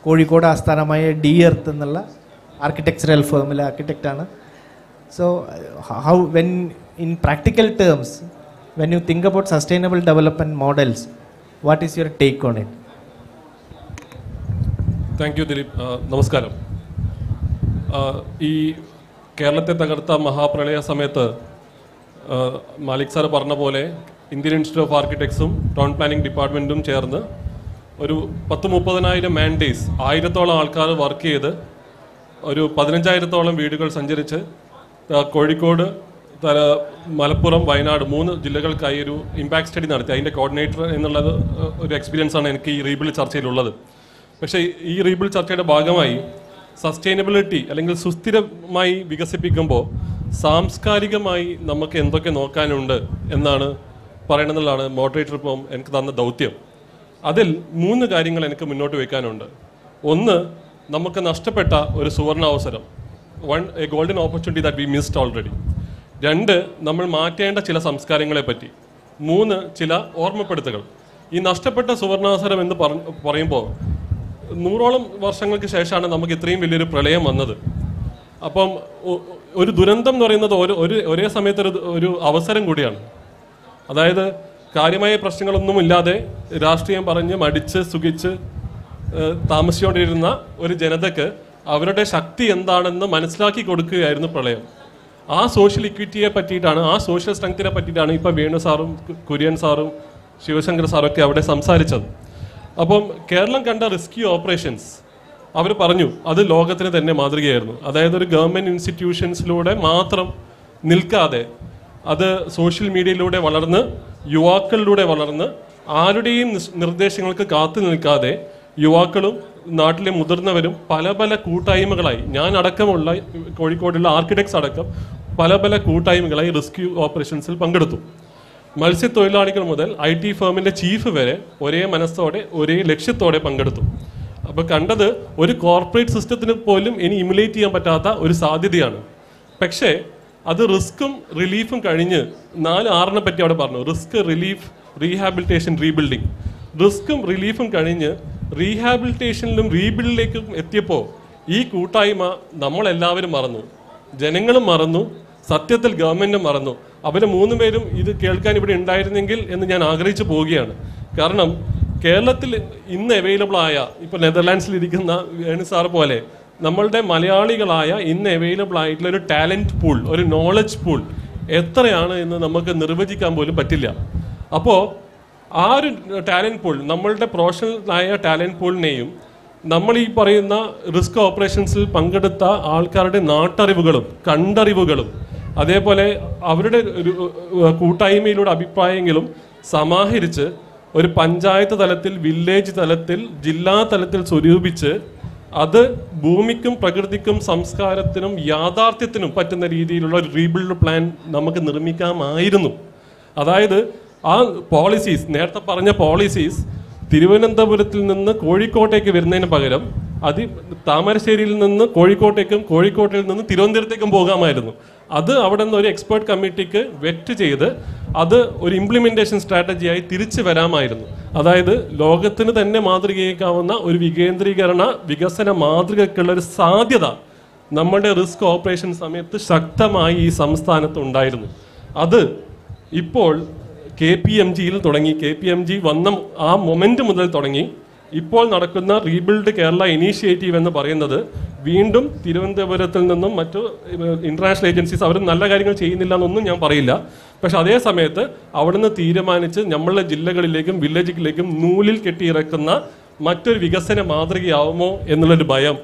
കോഴിക്കോട് ആസ്ഥാനമായ ഡി എർത്ത് എന്നുള്ള ആർക്കിടെക്ചറൽ ഫേമിലെ ആർക്കിടെക്റ്റാണ്. So how when in practical terms when you think about sustainable development models, What is your take on it? Thank you Dileep. നമസ്കാരം. ഈ കേരളത്തെ തകർത്ത മഹാപ്രളയ സമയത്ത് മാലിക് സാർ പറഞ്ഞ പോലെ ഇന്ത്യൻ ഇൻസ്റ്റിറ്റ്യൂട്ട് ഓഫ് ആർക്കിടെക്ട്സും ടൗൺ പ്ലാനിംഗ് ഡിപ്പാർട്ട്മെൻറ്റും ചേർന്ന് ഒരു 10-30,000 മാൻ ഡേയ്സ്, 1000-ഓളം ആൾക്കാർ വർക്ക് ചെയ്ത് ഒരു 15,000-ഓളം വീടുകൾ സഞ്ചരിച്ച് കോഴിക്കോട്, മലപ്പുറം, വയനാട് 3 ജില്ലകൾക്കായി ഒരു ഇമ്പാക്ട് സ്റ്റഡി നടത്തി. അതിൻ്റെ കോർഡിനേറ്റർ എന്നുള്ളത് ഒരു എക്സ്പീരിയൻസാണ് എനിക്ക് ഈ റീബിൽഡ് ചർച്ചയിലുള്ളത്. പക്ഷേ ഈ റീബിൽഡ് ചർച്ചയുടെ ഭാഗമായി സസ്റ്റൈനബിലിറ്റി അല്ലെങ്കിൽ സുസ്ഥിരമായി വികസിപ്പിക്കുമ്പോൾ സാംസ്കാരികമായി നമുക്ക് എന്തൊക്കെ നോക്കാനുണ്ട് എന്നാണ് പറയണമെന്നുള്ളതാണ് മോഡറേറ്റർ ഇപ്പം എനിക്ക് തന്ന ദൗത്യം. അതിൽ 3 കാര്യങ്ങൾ എനിക്ക് മുന്നോട്ട് വയ്ക്കാനുണ്ട്. ഒന്ന്, നമുക്ക് നഷ്ടപ്പെട്ട ഒരു സുവർണാവസരം, A golden opportunity that we missed already. 2, നമ്മൾ മാറ്റേണ്ട ചില സംസ്കാരങ്ങളെ പറ്റി. 3, ചില ഓർമ്മപ്പെടുത്തുകൾ. ഈ നഷ്ടപ്പെട്ട സുവർണാവസരം എന്ന് പറയുമ്പോൾ 100ഓളം വർഷങ്ങൾക്ക് ശേഷമാണ് നമുക്ക് ഇത്രയും വലിയൊരു പ്രളയം വന്നത്. അപ്പം ഒരു ദുരന്തം എന്ന് പറയുന്നത് ഒരേ സമയത്ത് ഒരു അവസരം കൂടിയാണ്. അതായത് കാര്യമായ പ്രശ്നങ്ങളൊന്നും ഇല്ലാതെ രാഷ്ട്രീയം പറഞ്ഞ് മടിച്ച് സുഖിച്ച് താമസിച്ചുകൊണ്ടിരുന്ന ഒരു ജനതയ്ക്ക് അവരുടെ ശക്തി എന്താണെന്ന് മനസ്സിലാക്കി കൊടുക്കുകയായിരുന്നു പ്രളയം. ആ സോഷ്യൽ ഇക്വിറ്റിയെ പറ്റിയിട്ടാണ്, ആ സോഷ്യൽ സ്ട്രെങ്ത്തിനെ പറ്റിയിട്ടാണ് ഇപ്പം വേണു സാറും കുര്യൻ സാറും ശിവശങ്കർ സാറും ഒക്കെ അവിടെ സംസാരിച്ചത്. അപ്പം കേരളം കണ്ട റെസ്ക്യൂ ഓപ്പറേഷൻസ് അവർ പറഞ്ഞു അത് ലോകത്തിന് തന്നെ മാതൃകയായിരുന്നു. അതായത് ഒരു ഗവൺമെൻറ് ഇൻസ്റ്റിറ്റ്യൂഷൻസിലൂടെ മാത്രം നിൽക്കാതെ അത് സോഷ്യൽ മീഡിയയിലൂടെ വളർന്ന് യുവാക്കളിലൂടെ വളർന്ന് ആരുടെയും നിർദ്ദേശങ്ങൾക്ക് കാത്തു നിൽക്കാതെ യുവാക്കളും നാട്ടിലെ മുതിർന്നവരും പല പല കൂട്ടായ്മകളായി, ഞാൻ അടക്കമുള്ള കോഴിക്കോടുള്ള ആർക്കിടെക്ട്സ് അടക്കം പല കൂട്ടായ്മകളായി റെസ്ക്യൂ ഓപ്പറേഷൻസിൽ പങ്കെടുത്തു. മത്സ്യത്തൊഴിലാളികൾ മുതൽ IT ഫേമിൻ്റെ ചീഫ് വരെ ഒരേ മനസ്സോടെ ഒരേ ലക്ഷ്യത്തോടെ പങ്കെടുത്തു. അപ്പോൾ കണ്ടത് ഒരു കോർപ്പറേറ്റ് സിസ്റ്റത്തിന് പോലും ഇനി ഇമുലേറ്റ് ചെയ്യാൻ പറ്റാത്ത ഒരു സാധ്യതയാണ്. പക്ഷേ അത് റിസ്ക്കും റിലീഫും കഴിഞ്ഞ് 4 Rനെ പറ്റി അവിടെ പറഞ്ഞു. Risk, relief, rehabilitation, rebuilding. റിസ്ക്കും റിലീഫും കഴിഞ്ഞ് റീഹാബിലിറ്റേഷനിലും റീബിൽഡിലേക്കും എത്തിയപ്പോൾ ഈ കൂട്ടായ്മ നമ്മളെല്ലാവരും മറന്നു, ജനങ്ങളും മറന്നു, സത്യത്തിൽ ഗവൺമെൻറ്റും മറന്നു. അവർ 3 പേരും ഇത് കേൾക്കാൻ ഇവിടെ ഉണ്ടായിരുന്നെങ്കിൽ എന്ന് ഞാൻ ആഗ്രഹിച്ചു പോവുകയാണ്. കാരണം കേരളത്തിൽ ഇന്ന് അവൈലബിൾ ആയ, ഇപ്പോൾ നെതർലാൻഡ്സിലിരിക്കുന്ന വേണു സാർ പോലെ നമ്മളുടെ മലയാളികളായ ഇന്ന് അവൈലബിൾ ആയിട്ടുള്ള ഒരു ടാലൻറ്റ് പൂൾ, ഒരു നോളജ് പൂൾ എത്രയാണ് എന്ന് നമുക്ക് നിർവചിക്കാൻ പോലും പറ്റില്ല. അപ്പോൾ ആ ഒരു ടാലൻറ്റ് പൂൾ, നമ്മളുടെ പ്രൊഫഷണലായ ടാലൻറ്റ് പൂളിനെയും നമ്മൾ ഈ പറയുന്ന റിസ്ക് ഓപ്പറേഷൻസിൽ പങ്കെടുത്ത ആൾക്കാരുടെ നാട്ടറിവുകളും കണ്ടറിവുകളും അതേപോലെ അവരുടെ ഒരു കൂട്ടായ്മയിലൂടെ അഭിപ്രായങ്ങളും സമാഹരിച്ച് ഒരു പഞ്ചായത്ത് തലത്തിൽ, വില്ലേജ് തലത്തിൽ, ജില്ലാ തലത്തിൽ സ്വരൂപിച്ച് അത് ഭൂമിക്കും പ്രകൃതിക്കും സംസ്കാരത്തിനും യാഥാർത്ഥ്യത്തിനും പറ്റുന്ന രീതിയിലുള്ള ഒരു റീബിൽഡ് പ്ലാൻ നമുക്ക് നിർമ്മിക്കാമായിരുന്നു. അതായത് ആ പോളിസീസ്, നേരത്തെ പറഞ്ഞ പോളിസീസ് തിരുവനന്തപുരത്തിൽ നിന്ന് കോഴിക്കോട്ടേക്ക് വരുന്നതിന് പകരം താമരശ്ശേരിയിൽ നിന്ന് കോഴിക്കോട്ടേക്കും കോഴിക്കോട്ടിൽ നിന്ന് തിരുവനന്തപുരത്തേക്കും പോകാമായിരുന്നു. അത് അവിടെ നിന്ന് ഒരു എക്സ്പേർട്ട് കമ്മിറ്റിക്ക് വെറ്റ് ചെയ്ത് അത് ഒരു ഇംപ്ലിമെൻറ്റേഷൻ സ്ട്രാറ്റജിയായി തിരിച്ചു വരാമായിരുന്നു. അതായത് ലോകത്തിന് തന്നെ മാതൃകയാക്കാവുന്ന ഒരു വികേന്ദ്രീകരണ വികസന മാതൃകയ്ക്കുള്ളൊരു സാധ്യത നമ്മുടെ റിസ്ക് ഓപ്പറേഷൻ സമയത്ത് ശക്തമായി ഈ സംസ്ഥാനത്ത് ഉണ്ടായിരുന്നു. അത് ഇപ്പോൾ KPMGയിൽ തുടങ്ങി, KPMG വന്ന ആ മൊമെൻ്റ് മുതൽ തുടങ്ങി ഇപ്പോൾ നടക്കുന്ന റീബിൽഡ് കേരള ഇനീഷ്യേറ്റീവ് എന്ന് പറയുന്നത് വീണ്ടും തിരുവനന്തപുരത്തിൽ നിന്നും മറ്റു ഇൻ്റർനാഷണൽ ഏജൻസീസ് അവർ നല്ല കാര്യങ്ങൾ ചെയ്യുന്നില്ല എന്നൊന്നും ഞാൻ പറയില്ല. പക്ഷെ അതേ സമയത്ത് അവിടുന്ന് തീരുമാനിച്ച് നമ്മളുടെ ജില്ലകളിലേക്കും വില്ലേജുകളിലേക്കും നൂലിൽ കെട്ടിയിറക്കുന്ന മറ്റൊരു വികസന മാതൃകയാവുമോ എന്നുള്ളൊരു ഭയം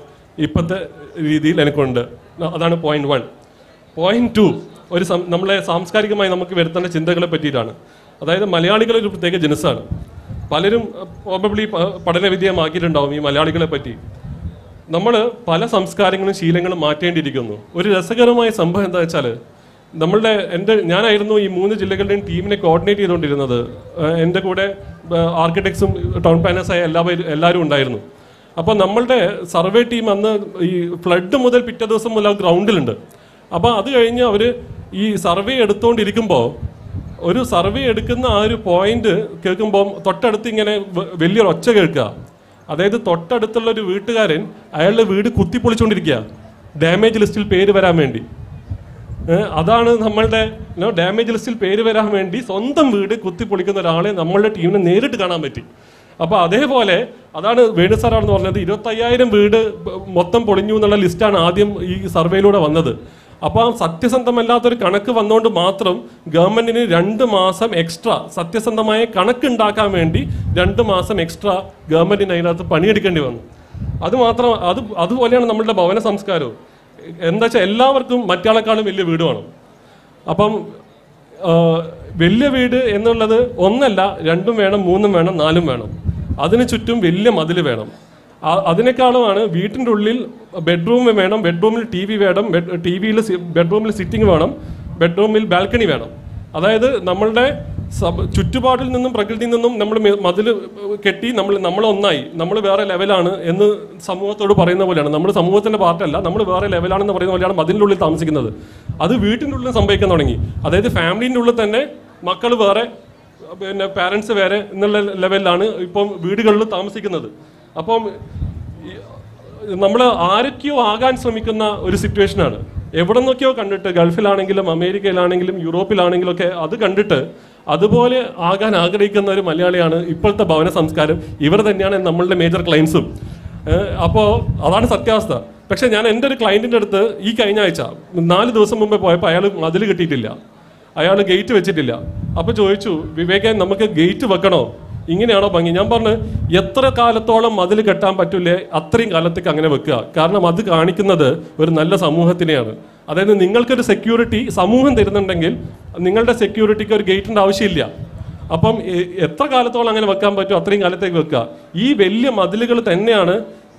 ഇപ്പോഴത്തെ രീതിയിൽ എനിക്കുണ്ട്. അതാണ് പോയിന്റ് 1. പോയിന്റ് 2 നമ്മളെ സാംസ്കാരികമായി നമുക്ക് വരുത്തേണ്ട ചിന്തകളെ പറ്റിയിട്ടാണ്. അതായത് മലയാളികൾ ഒരു പ്രത്യേക ജനസാണ്. പലരും പ്രോബബ്ലി പഠനവിധേയമാക്കിയിട്ടുണ്ടാവും ഈ മലയാളികളെ പറ്റി. നമ്മൾ പല സംസ്കാരങ്ങളും ശീലങ്ങളും മാറ്റേണ്ടിയിരിക്കുന്നു. ഒരു രസകരമായ സംഭവം എന്താ വെച്ചാൽ ഞാനായിരുന്നു ഈ 3 ജില്ലകളുടെയും ടീമിനെ കോർഡിനേറ്റ് ചെയ്തുകൊണ്ടിരുന്നത്. എൻ്റെ കൂടെ ആർക്കിടെക്ട്സും ടൗൺ പ്ലാനേഴ്സായ എല്ലാവരും ഉണ്ടായിരുന്നു. അപ്പോൾ നമ്മളുടെ സർവേ ടീം അന്ന് ഈ ഫ്ലഡ് മുതൽ പിറ്റേ ദിവസം മുതൽ ഗ്രൗണ്ടിലുണ്ട്. അപ്പോൾ അത് കഴിഞ്ഞ് അവർ ഈ സർവേ എടുത്തുകൊണ്ടിരിക്കുമ്പോൾ ഒരു സർവേ എടുക്കുന്ന ആ ഒരു പോയിന്റ് കേൾക്കുമ്പോൾ തൊട്ടടുത്ത് ഇങ്ങനെ വലിയൊരു ഒച്ച കേൾക്കുക. അതായത് തൊട്ടടുത്തുള്ള ഒരു വീട്ടുകാരൻ അയാളുടെ വീട് കുത്തിപ്പൊളിച്ചുകൊണ്ടിരിക്കുക, ഡാമേജ് ലിസ്റ്റിൽ പേര് വരാൻ വേണ്ടി. അതാണ് നമ്മളുടെ ഡാമേജ് ലിസ്റ്റിൽ പേര് വരാൻ വേണ്ടി സ്വന്തം വീട് കുത്തിപ്പൊളിക്കുന്ന ഒരാളെ നമ്മളുടെ ടീമിനെ നേരിട്ട് കാണാൻ പറ്റി. അപ്പോൾ അതേപോലെ അതാണ് വേണു സാറാണെന്ന് പറഞ്ഞത്, 25,000 വീട് മൊത്തം പൊളിഞ്ഞു എന്നുള്ള ലിസ്റ്റാണ് ആദ്യം ഈ സർവേയിലൂടെ വന്നത്. അപ്പോൾ സത്യസന്ധമല്ലാത്തൊരു കണക്ക് വന്നുകൊണ്ട് മാത്രം ഗവൺമെൻറ്റിന് 2 മാസം എക്സ്ട്രാ സത്യസന്ധമായ കണക്കുണ്ടാക്കാൻ വേണ്ടി 2 മാസം എക്സ്ട്രാ ഗവൺമെൻറ്റിന് അതിനകത്ത് പണിയെടുക്കേണ്ടി വന്നു. അതുപോലെയാണ് നമ്മളുടെ ഭവന സംസ്കാരവും. എന്താ വെച്ചാൽ എല്ലാവർക്കും മറ്റാളെക്കാളും വലിയ വീട് വേണം. അപ്പം വലിയ വീട് എന്നുള്ളത് 1 അല്ല, 2 വേണം, 3 വേണം, 4 വേണം. അതിന് ചുറ്റും വലിയ മതിൽ വേണം. അതിനേക്കാളുമാണ് വീട്ടിൻ്റെ ഉള്ളിൽ ബെഡ്റൂം വേണം, ബെഡ്റൂമിൽ TV വേണം, ബെഡ്റൂമിൽ സിറ്റിംഗ് വേണം, ബെഡ്റൂമിൽ ബാൽക്കണി വേണം. അതായത് നമ്മളുടെ ചുറ്റുപാടിൽ നിന്നും പ്രകൃതിയിൽ നിന്നും നമ്മൾ മതിൽ കെട്ടി നമ്മൾ ഒന്നായി, നമ്മൾ വേറെ ലെവലാണ് എന്ന് സമൂഹത്തോട് പറയുന്ന പോലെയാണ്. നമ്മൾ സമൂഹത്തിൻ്റെ പാർട്ടല്ല, നമ്മൾ വേറെ ലെവലാണെന്ന് പറയുന്ന പോലെയാണ് മതിലിൻ്റെ ഉള്ളിൽ താമസിക്കുന്നത്. അത് വീട്ടിൻ്റെ ഉള്ളിൽ സംഭവിക്കാൻ തുടങ്ങി. അതായത് ഫാമിലീൻ്റെ ഉള്ളിൽ തന്നെ മക്കൾ വേറെ, പിന്നെ പാരൻസ് വേറെ എന്നുള്ള ലെവലിലാണ് ഇപ്പം വീടുകളിൽ താമസിക്കുന്നത്. അപ്പം നമ്മൾ ആരൊക്കെയോ ആകാൻ ശ്രമിക്കുന്ന ഒരു സിറ്റുവേഷനാണ്. എവിടെ നിന്നൊക്കെയോ കണ്ടിട്ട്, ഗൾഫിലാണെങ്കിലും അമേരിക്കയിലാണെങ്കിലും യൂറോപ്പിലാണെങ്കിലും ഒക്കെ അത് കണ്ടിട്ട് അതുപോലെ ആകാൻ ആഗ്രഹിക്കുന്ന ഒരു മലയാളിയാണ് ഇപ്പോഴത്തെ ഭവന സംസ്കാരം. ഇവർ തന്നെയാണ് നമ്മളുടെ മേജർ ക്ലയൻസും. അപ്പോൾ അതാണ് സത്യാവസ്ഥ. പക്ഷേ ഞാൻ എൻ്റെ ഒരു ക്ലയൻറ്റിൻ്റെ അടുത്ത് ഈ കഴിഞ്ഞ ആഴ്ച 4 ദിവസം മുമ്പേ പോയപ്പോൾ അയാൾ മതിൽ കെട്ടിയിട്ടില്ല, അയാൾ ഗേറ്റ് വെച്ചിട്ടില്ല. അപ്പോൾ ചോദിച്ചു, വിവേകൻ നമുക്ക് ഗേറ്റ് വെക്കണോ, ഇങ്ങനെയാണോ ഭംഗി? ഞാൻ പറഞ്ഞു, എത്ര കാലത്തോളം മതിൽ കെട്ടാൻ പറ്റില്ലേ അത്രയും കാലത്തേക്ക് അങ്ങനെ വെക്കുക. കാരണം അത് കാണിക്കുന്നത് ഒരു നല്ല സമൂഹത്തിനെയാണ്. അതായത് നിങ്ങൾക്കൊരു സെക്യൂരിറ്റി സമൂഹം തരുന്നുണ്ടെങ്കിൽ നിങ്ങളുടെ സെക്യൂരിറ്റിക്ക് ഒരു ഗേറ്റിൻ്റെ ആവശ്യമില്ല. അപ്പം എത്ര കാലത്തോളം അങ്ങനെ വെക്കാൻ പറ്റുമോ അത്രയും കാലത്തേക്ക് വെക്കുക. ഈ വലിയ മതിലുകൾ തന്നെയാണ്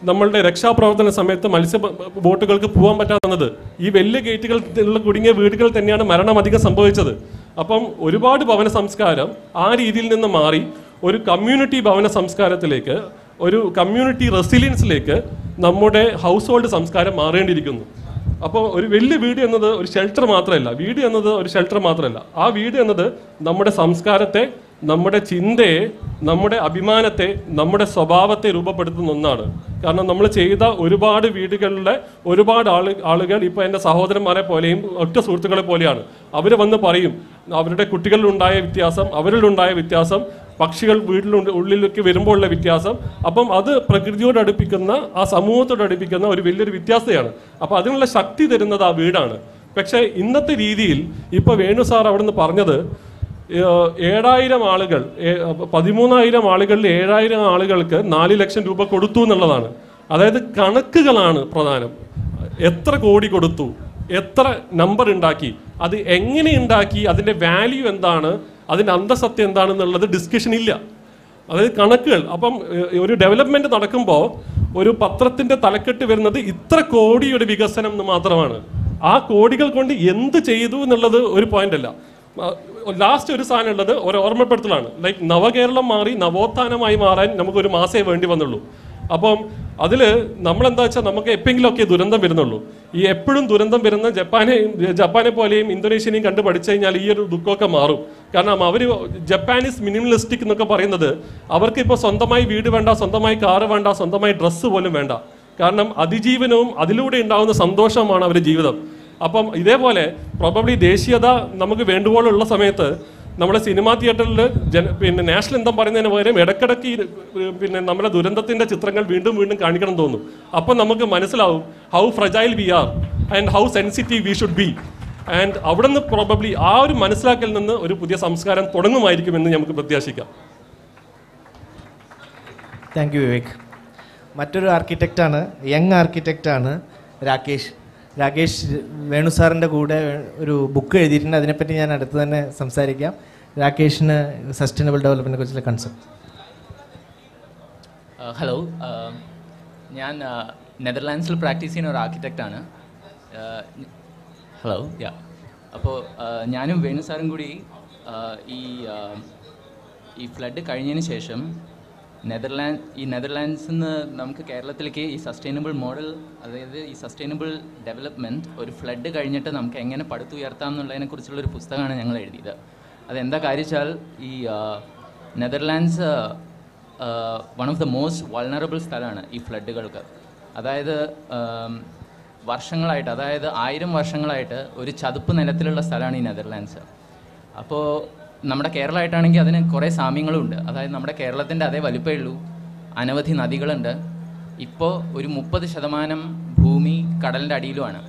നമ്മളുടെ രക്ഷാപ്രവർത്തന സമയത്ത് മത്സ്യ ബോട്ടുകൾക്ക് പോകാൻ പറ്റാത്തത്. ഈ വലിയ ഗേറ്റുകൾ കുടുങ്ങിയ വീടുകൾ തന്നെയാണ് മരണം അധികം സംഭവിച്ചത്. അപ്പം ഒരുപാട് ഭവന സംസ്കാരം ആ രീതിയിൽ നിന്ന് മാറി ഒരു കമ്മ്യൂണിറ്റി ഭവന സംസ്കാരത്തിലേക്ക്, ഒരു കമ്മ്യൂണിറ്റി റെസിലിയൻസിലേക്ക് നമ്മുടെ ഹൗസ് ഹോൾഡ് സംസ്കാരം മാറേണ്ടിയിരിക്കുന്നു. അപ്പോൾ ഒരു വലിയ വീട് എന്നത് ഒരു ഷെൽട്ടർ മാത്രമല്ല, ആ വീട് എന്നത് നമ്മുടെ സംസ്കാരത്തെ, നമ്മുടെ ചിന്തയെ, നമ്മുടെ അഭിമാനത്തെ, നമ്മുടെ സ്വഭാവത്തെ രൂപപ്പെടുത്തുന്ന ഒന്നാണ്. കാരണം നമ്മൾ ചെയ്ത ഒരുപാട് വീടുകളിലെ ഒരുപാട് ആളുകൾ ഇപ്പോൾ എൻ്റെ സഹോദരന്മാരെ പോലെയും ഒറ്റ സുഹൃത്തുക്കളെ പോലെയാണ്. അവർ വന്ന് പറയും അവരുടെ കുട്ടികളിലുണ്ടായ വ്യത്യാസം, അവരിലുണ്ടായ വ്യത്യാസം, പക്ഷികൾ ഉള്ളിലേക്ക് വരുമ്പോൾ ഉള്ള വ്യത്യാസം. അപ്പം അത് പ്രകൃതിയോട് അടുപ്പിക്കുന്ന, ആ സമൂഹത്തോട് അടുപ്പിക്കുന്ന ഒരു വലിയൊരു വ്യത്യാസമാണ്. അപ്പോൾ അതിനുള്ള ശക്തി തരുന്നത് ആ വീടാണ്. പക്ഷേ ഇന്നത്തെ രീതിയിൽ ഇപ്പോൾ വേണു സാർ അവിടെ നിന്ന് പറഞ്ഞത് 7,000 ആളുകൾ, 13,000 ആളുകളിൽ 7,000 ആളുകൾക്ക് 4 ലക്ഷം രൂപ കൊടുത്തു എന്നുള്ളതാണ്. അതായത് കണക്കുകളാണ് പ്രധാനം. എത്ര കോടി കൊടുത്തു, എത്ര നമ്പർ ഉണ്ടാക്കി, അത് എങ്ങനെ ഉണ്ടാക്കി, അതിൻ്റെ വാല്യൂ എന്താണ്, അതിൻ്റെ അന്തസത്യം എന്താണെന്നുള്ളത് ഡിസ്കഷൻ ഇല്ല. അതായത് കണക്കുകൾ. അപ്പം ഒരു ഡെവലപ്മെൻറ്റ് നടക്കുമ്പോൾ ഒരു പത്രത്തിൻ്റെ തലക്കെട്ട് വരുന്നത് ഇത്ര കോടിയുടെ വികസനം എന്ന് മാത്രമാണ്. ആ കോടികൾ കൊണ്ട് എന്ത് ചെയ്തു എന്നുള്ളത് ഒരു പോയിന്റ് അല്ല. ലാസ്റ്റ് ഒരു സാധനം ഉള്ളത് ഒരു ഓർമ്മപ്പെടുത്തലാണ്. ലൈക്ക് നവകേരളം മാറി നവോത്ഥാനമായി മാറാൻ നമുക്കൊരു മാസേ വേണ്ടി വന്നുള്ളൂ. അപ്പം അതിൽ നമ്മളെന്താ വെച്ചാൽ നമുക്ക് എപ്പോഴെങ്കിലുമൊക്കെ ദുരന്തം വരുന്നുള്ളൂ. ഈ എപ്പോഴും ദുരന്തം വരുന്ന ജപ്പാനെ പോലെയും ഇന്തോനേഷ്യനെയും കണ്ട് പഠിച്ചു കഴിഞ്ഞാൽ ഈ ഒരു ദുഃഖമൊക്കെ മാറും. കാരണം അവർ ജപ്പാനീസ് മിനിമലിസ്റ്റിക് എന്നൊക്കെ പറയുന്നത് അവർക്ക് ഇപ്പോൾ സ്വന്തമായി വീട് വേണ്ട, സ്വന്തമായി കാറ് വേണ്ട, സ്വന്തമായി ഡ്രസ്സ് പോലും വേണ്ട. കാരണം അതിജീവനവും അതിലൂടെ ഉണ്ടാകുന്ന സന്തോഷമാണ് അവരുടെ ജീവിതം. അപ്പം ഇതേപോലെ പ്രോബബ്ലി ദേശീയത നമുക്ക് വേണ്ടുവോളുള്ള സമയത്ത് നമ്മുടെ സിനിമാ തിയേറ്ററിൽ പിന്നെ നാഷണൽ അന്തം പറയുന്നതിന് പകരം ഇടയ്ക്കിടയ്ക്ക് പിന്നെ നമ്മുടെ ദുരന്തത്തിൻ്റെ ചിത്രങ്ങൾ വീണ്ടും വീണ്ടും കാണിക്കണം തോന്നും. അപ്പം നമുക്ക് മനസ്സിലാവും how fragile we are and how sensitive we should be. And അവിടെ നിന്ന് പ്രോബബ്ലി ആ ഒരു മനസ്സിലാക്കലിൽ നിന്ന് ഒരു പുതിയ സംസ്കാരം തുടങ്ങുമായിരിക്കുമെന്ന് നമുക്ക് പ്രത്യാശിക്കാം. Thank you Vivek. മറ്റൊരു ആർക്കിടെക്റ്റാണ്, യങ് ആർക്കിടെക്റ്റാണ് രാകേഷ്. വേണു സാറിൻ്റെ കൂടെ ഒരു ബുക്ക് എഴുതിയിട്ടുണ്ട്, അതിനെപ്പറ്റി ഞാൻ അടുത്ത് തന്നെ സംസാരിക്കാം. രാകേഷിന് സസ്റ്റൈനബിൾ ഡെവലപ്മെൻറ്റിനെ കുറിച്ചുള്ള കൺസെപ്റ്റ്. ഹലോ, ഞാൻ നെതർലാൻഡ്സിൽ പ്രാക്ടീസ് ചെയ്യുന്ന ഒരു ആർക്കിടെക്റ്റാണ്. ഹലോ, അപ്പോൾ ഞാനും വേണു സാറും കൂടി ഈ ഫ്ലഡ് കഴിഞ്ഞതിന് ശേഷം നെതർലാൻഡ്സിൽ നിന്ന് നമുക്ക് കേരളത്തിലേക്ക് ഈ സസ്റ്റൈനബിൾ മോഡൽ, അതായത് ഈ സസ്റ്റൈനബിൾ ഡെവലപ്മെൻറ്റ് ഒരു ഫ്ലഡ് കഴിഞ്ഞിട്ട് നമുക്ക് എങ്ങനെ പടുത്തുയർത്താം എന്നുള്ളതിനെക്കുറിച്ചുള്ളൊരു പുസ്തകമാണ് ഞങ്ങൾ എഴുതിയത്. അതെന്താ കാര്യം വെച്ചാൽ ഈ Netherlands one of the most vulnerable സ്ഥലമാണ് ഈ ഫ്ലഡുകൾക്ക്. അതായത് വർഷങ്ങളായിട്ട്, അതായത് 1000 വർഷങ്ങളായിട്ട് ഒരു ചതുപ്പ് നിലത്തിലുള്ള സ്ഥലമാണ് ഈ നെതർലാൻഡ്സ്. അപ്പോൾ നമ്മുടെ കേരളമായിട്ടാണെങ്കിൽ അതിന് കുറേ സാമ്യങ്ങളുണ്ട്. അതായത് നമ്മുടെ കേരളത്തിൻ്റെ അതേ വലുപ്പമേ ഉള്ളൂ, അനവധി നദികളുണ്ട്. ഇപ്പോൾ ഒരു 30% ഭൂമി കടലിൻ്റെ അടിയിലുമാണ്.